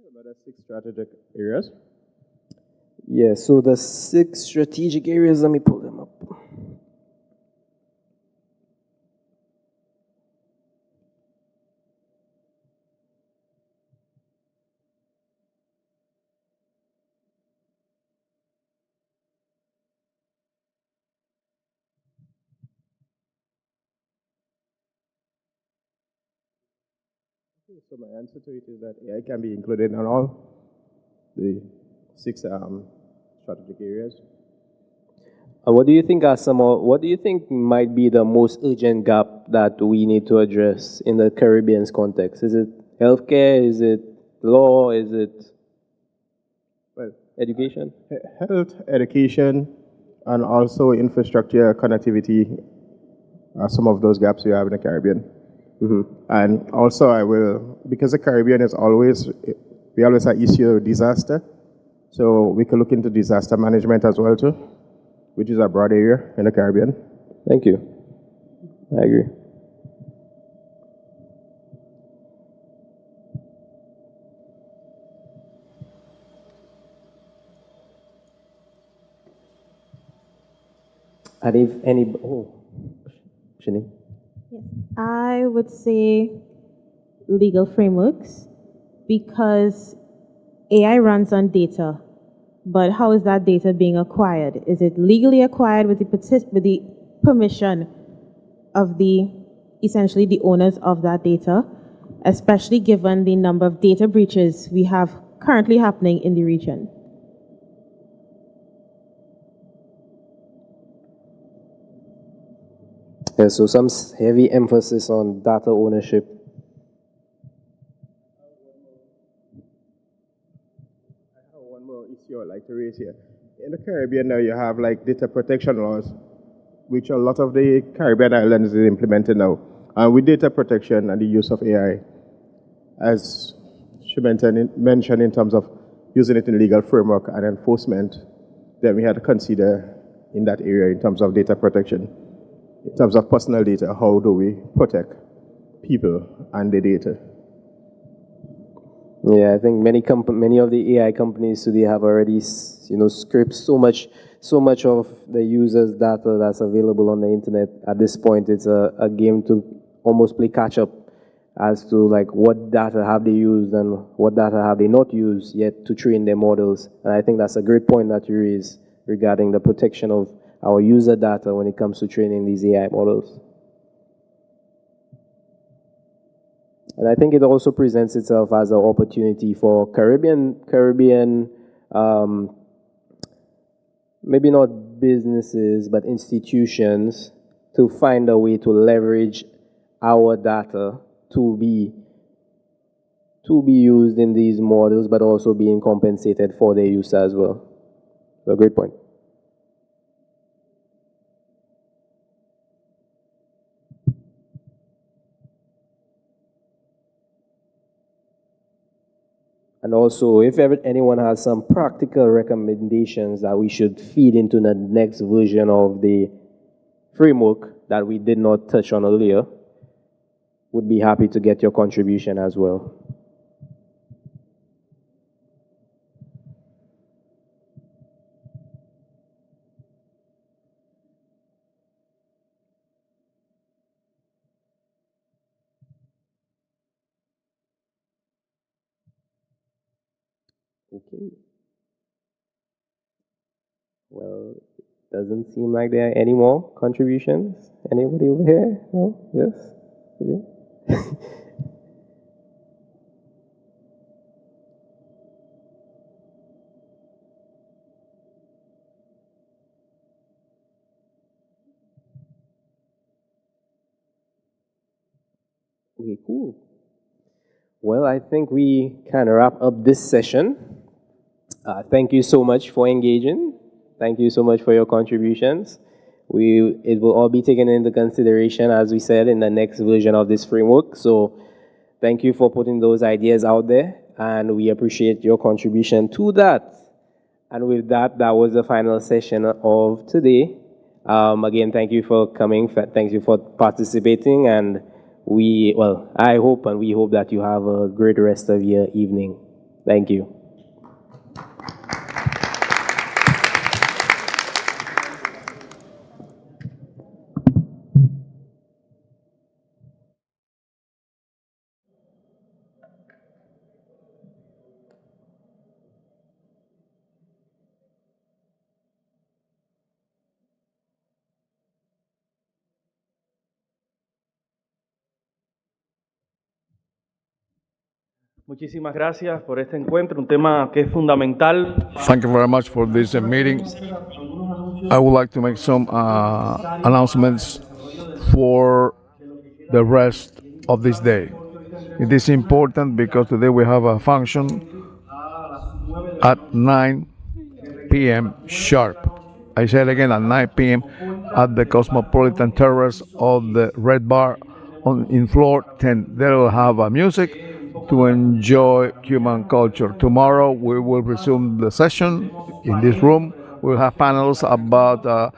About the 6 strategic areas.
Yeah, so the 6 strategic areas, let me pull them up.
So my answer to it is that AI can be included in all the 6 strategic areas.
What do you think what do you think might be the most urgent gap that we need to address in the Caribbean's context? Is it healthcare? Is it law? Is it education?
Health, education, and also infrastructure, connectivity are some of those gaps we have in the Caribbean.
Mm-hmm.
And also because the Caribbean is we always have issue of disaster. So we could look into disaster management as well too, which is a broad area in the Caribbean.
Thank you. I agree. And if any, Shani?
Yes. I would say legal frameworks, because AI runs on data. but how is that data being acquired? Is it legally acquired with the permission of essentially the owners of that data, especially given the number of data breaches we have currently happening in the region?
Yeah, so some heavy emphasis on data ownership.
One more issue I'd like to raise here. In the Caribbean now, you have like data protection laws, which a lot of the Caribbean islands is implemented now. And with data protection and the use of AI, as she mentioned in terms of using it in legal framework and enforcement, then we had to consider in that area in terms of data protection. In terms of personal data, how do we protect people and the data?
Yeah, I think many of the AI companies today have already, scraped so much of the users' data that's available on the internet. At this point, it's a game to almost play catch up as to like what data have they used and what data have they not used yet to train their models. And I think that's a great point that you raise regarding the protection of our user data when it comes to training these AI models. And I think it also presents itself as an opportunity for Caribbean, maybe not businesses, but institutions to find a way to leverage our data to be used in these models, but also being compensated for their use as well. So great point. And also, if anyone has some practical recommendations that we should feed into the next version of the framework that we did not touch on earlier, would be happy to get your contribution as well. Okay. Well, it doesn't seem like there are any more contributions. Anybody over here? No? Yes? Yeah. Okay, cool. Well, I think we kind of wrap up this session. Thank you so much for engaging. Thank you so much for your contributions. It will all be taken into consideration, as we said, in the next version of this framework. So thank you for putting those ideas out there, and we appreciate your contribution to that. And with that, that was the final session of today. Again, thank you for coming. Thank you for participating, and I hope and we hope that you have a great rest of your evening. Thank you.
Muchísimas gracias por este encuentro, un tema que es fundamental.
Thank you very much for this meeting. I would like to make some announcements for the rest of this day. It is important because today we have a function at 9 p.m. sharp. I say it again, at 9 p.m. at the Cosmopolitan Terrace of the Red Bar in floor 10. They will have music to enjoy Cuban culture. Tomorrow we will resume the session in this room. We'll have panels about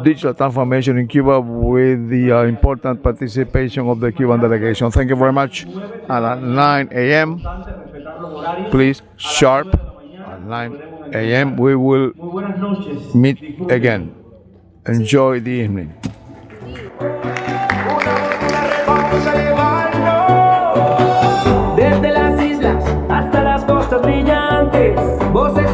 digital transformation in Cuba with the important participation of the Cuban delegation. Thank you very much. And at 9 a.m., please, sharp, at 9 a.m., we will meet again. Enjoy the evening.
Desde las islas hasta las costas brillantes, voces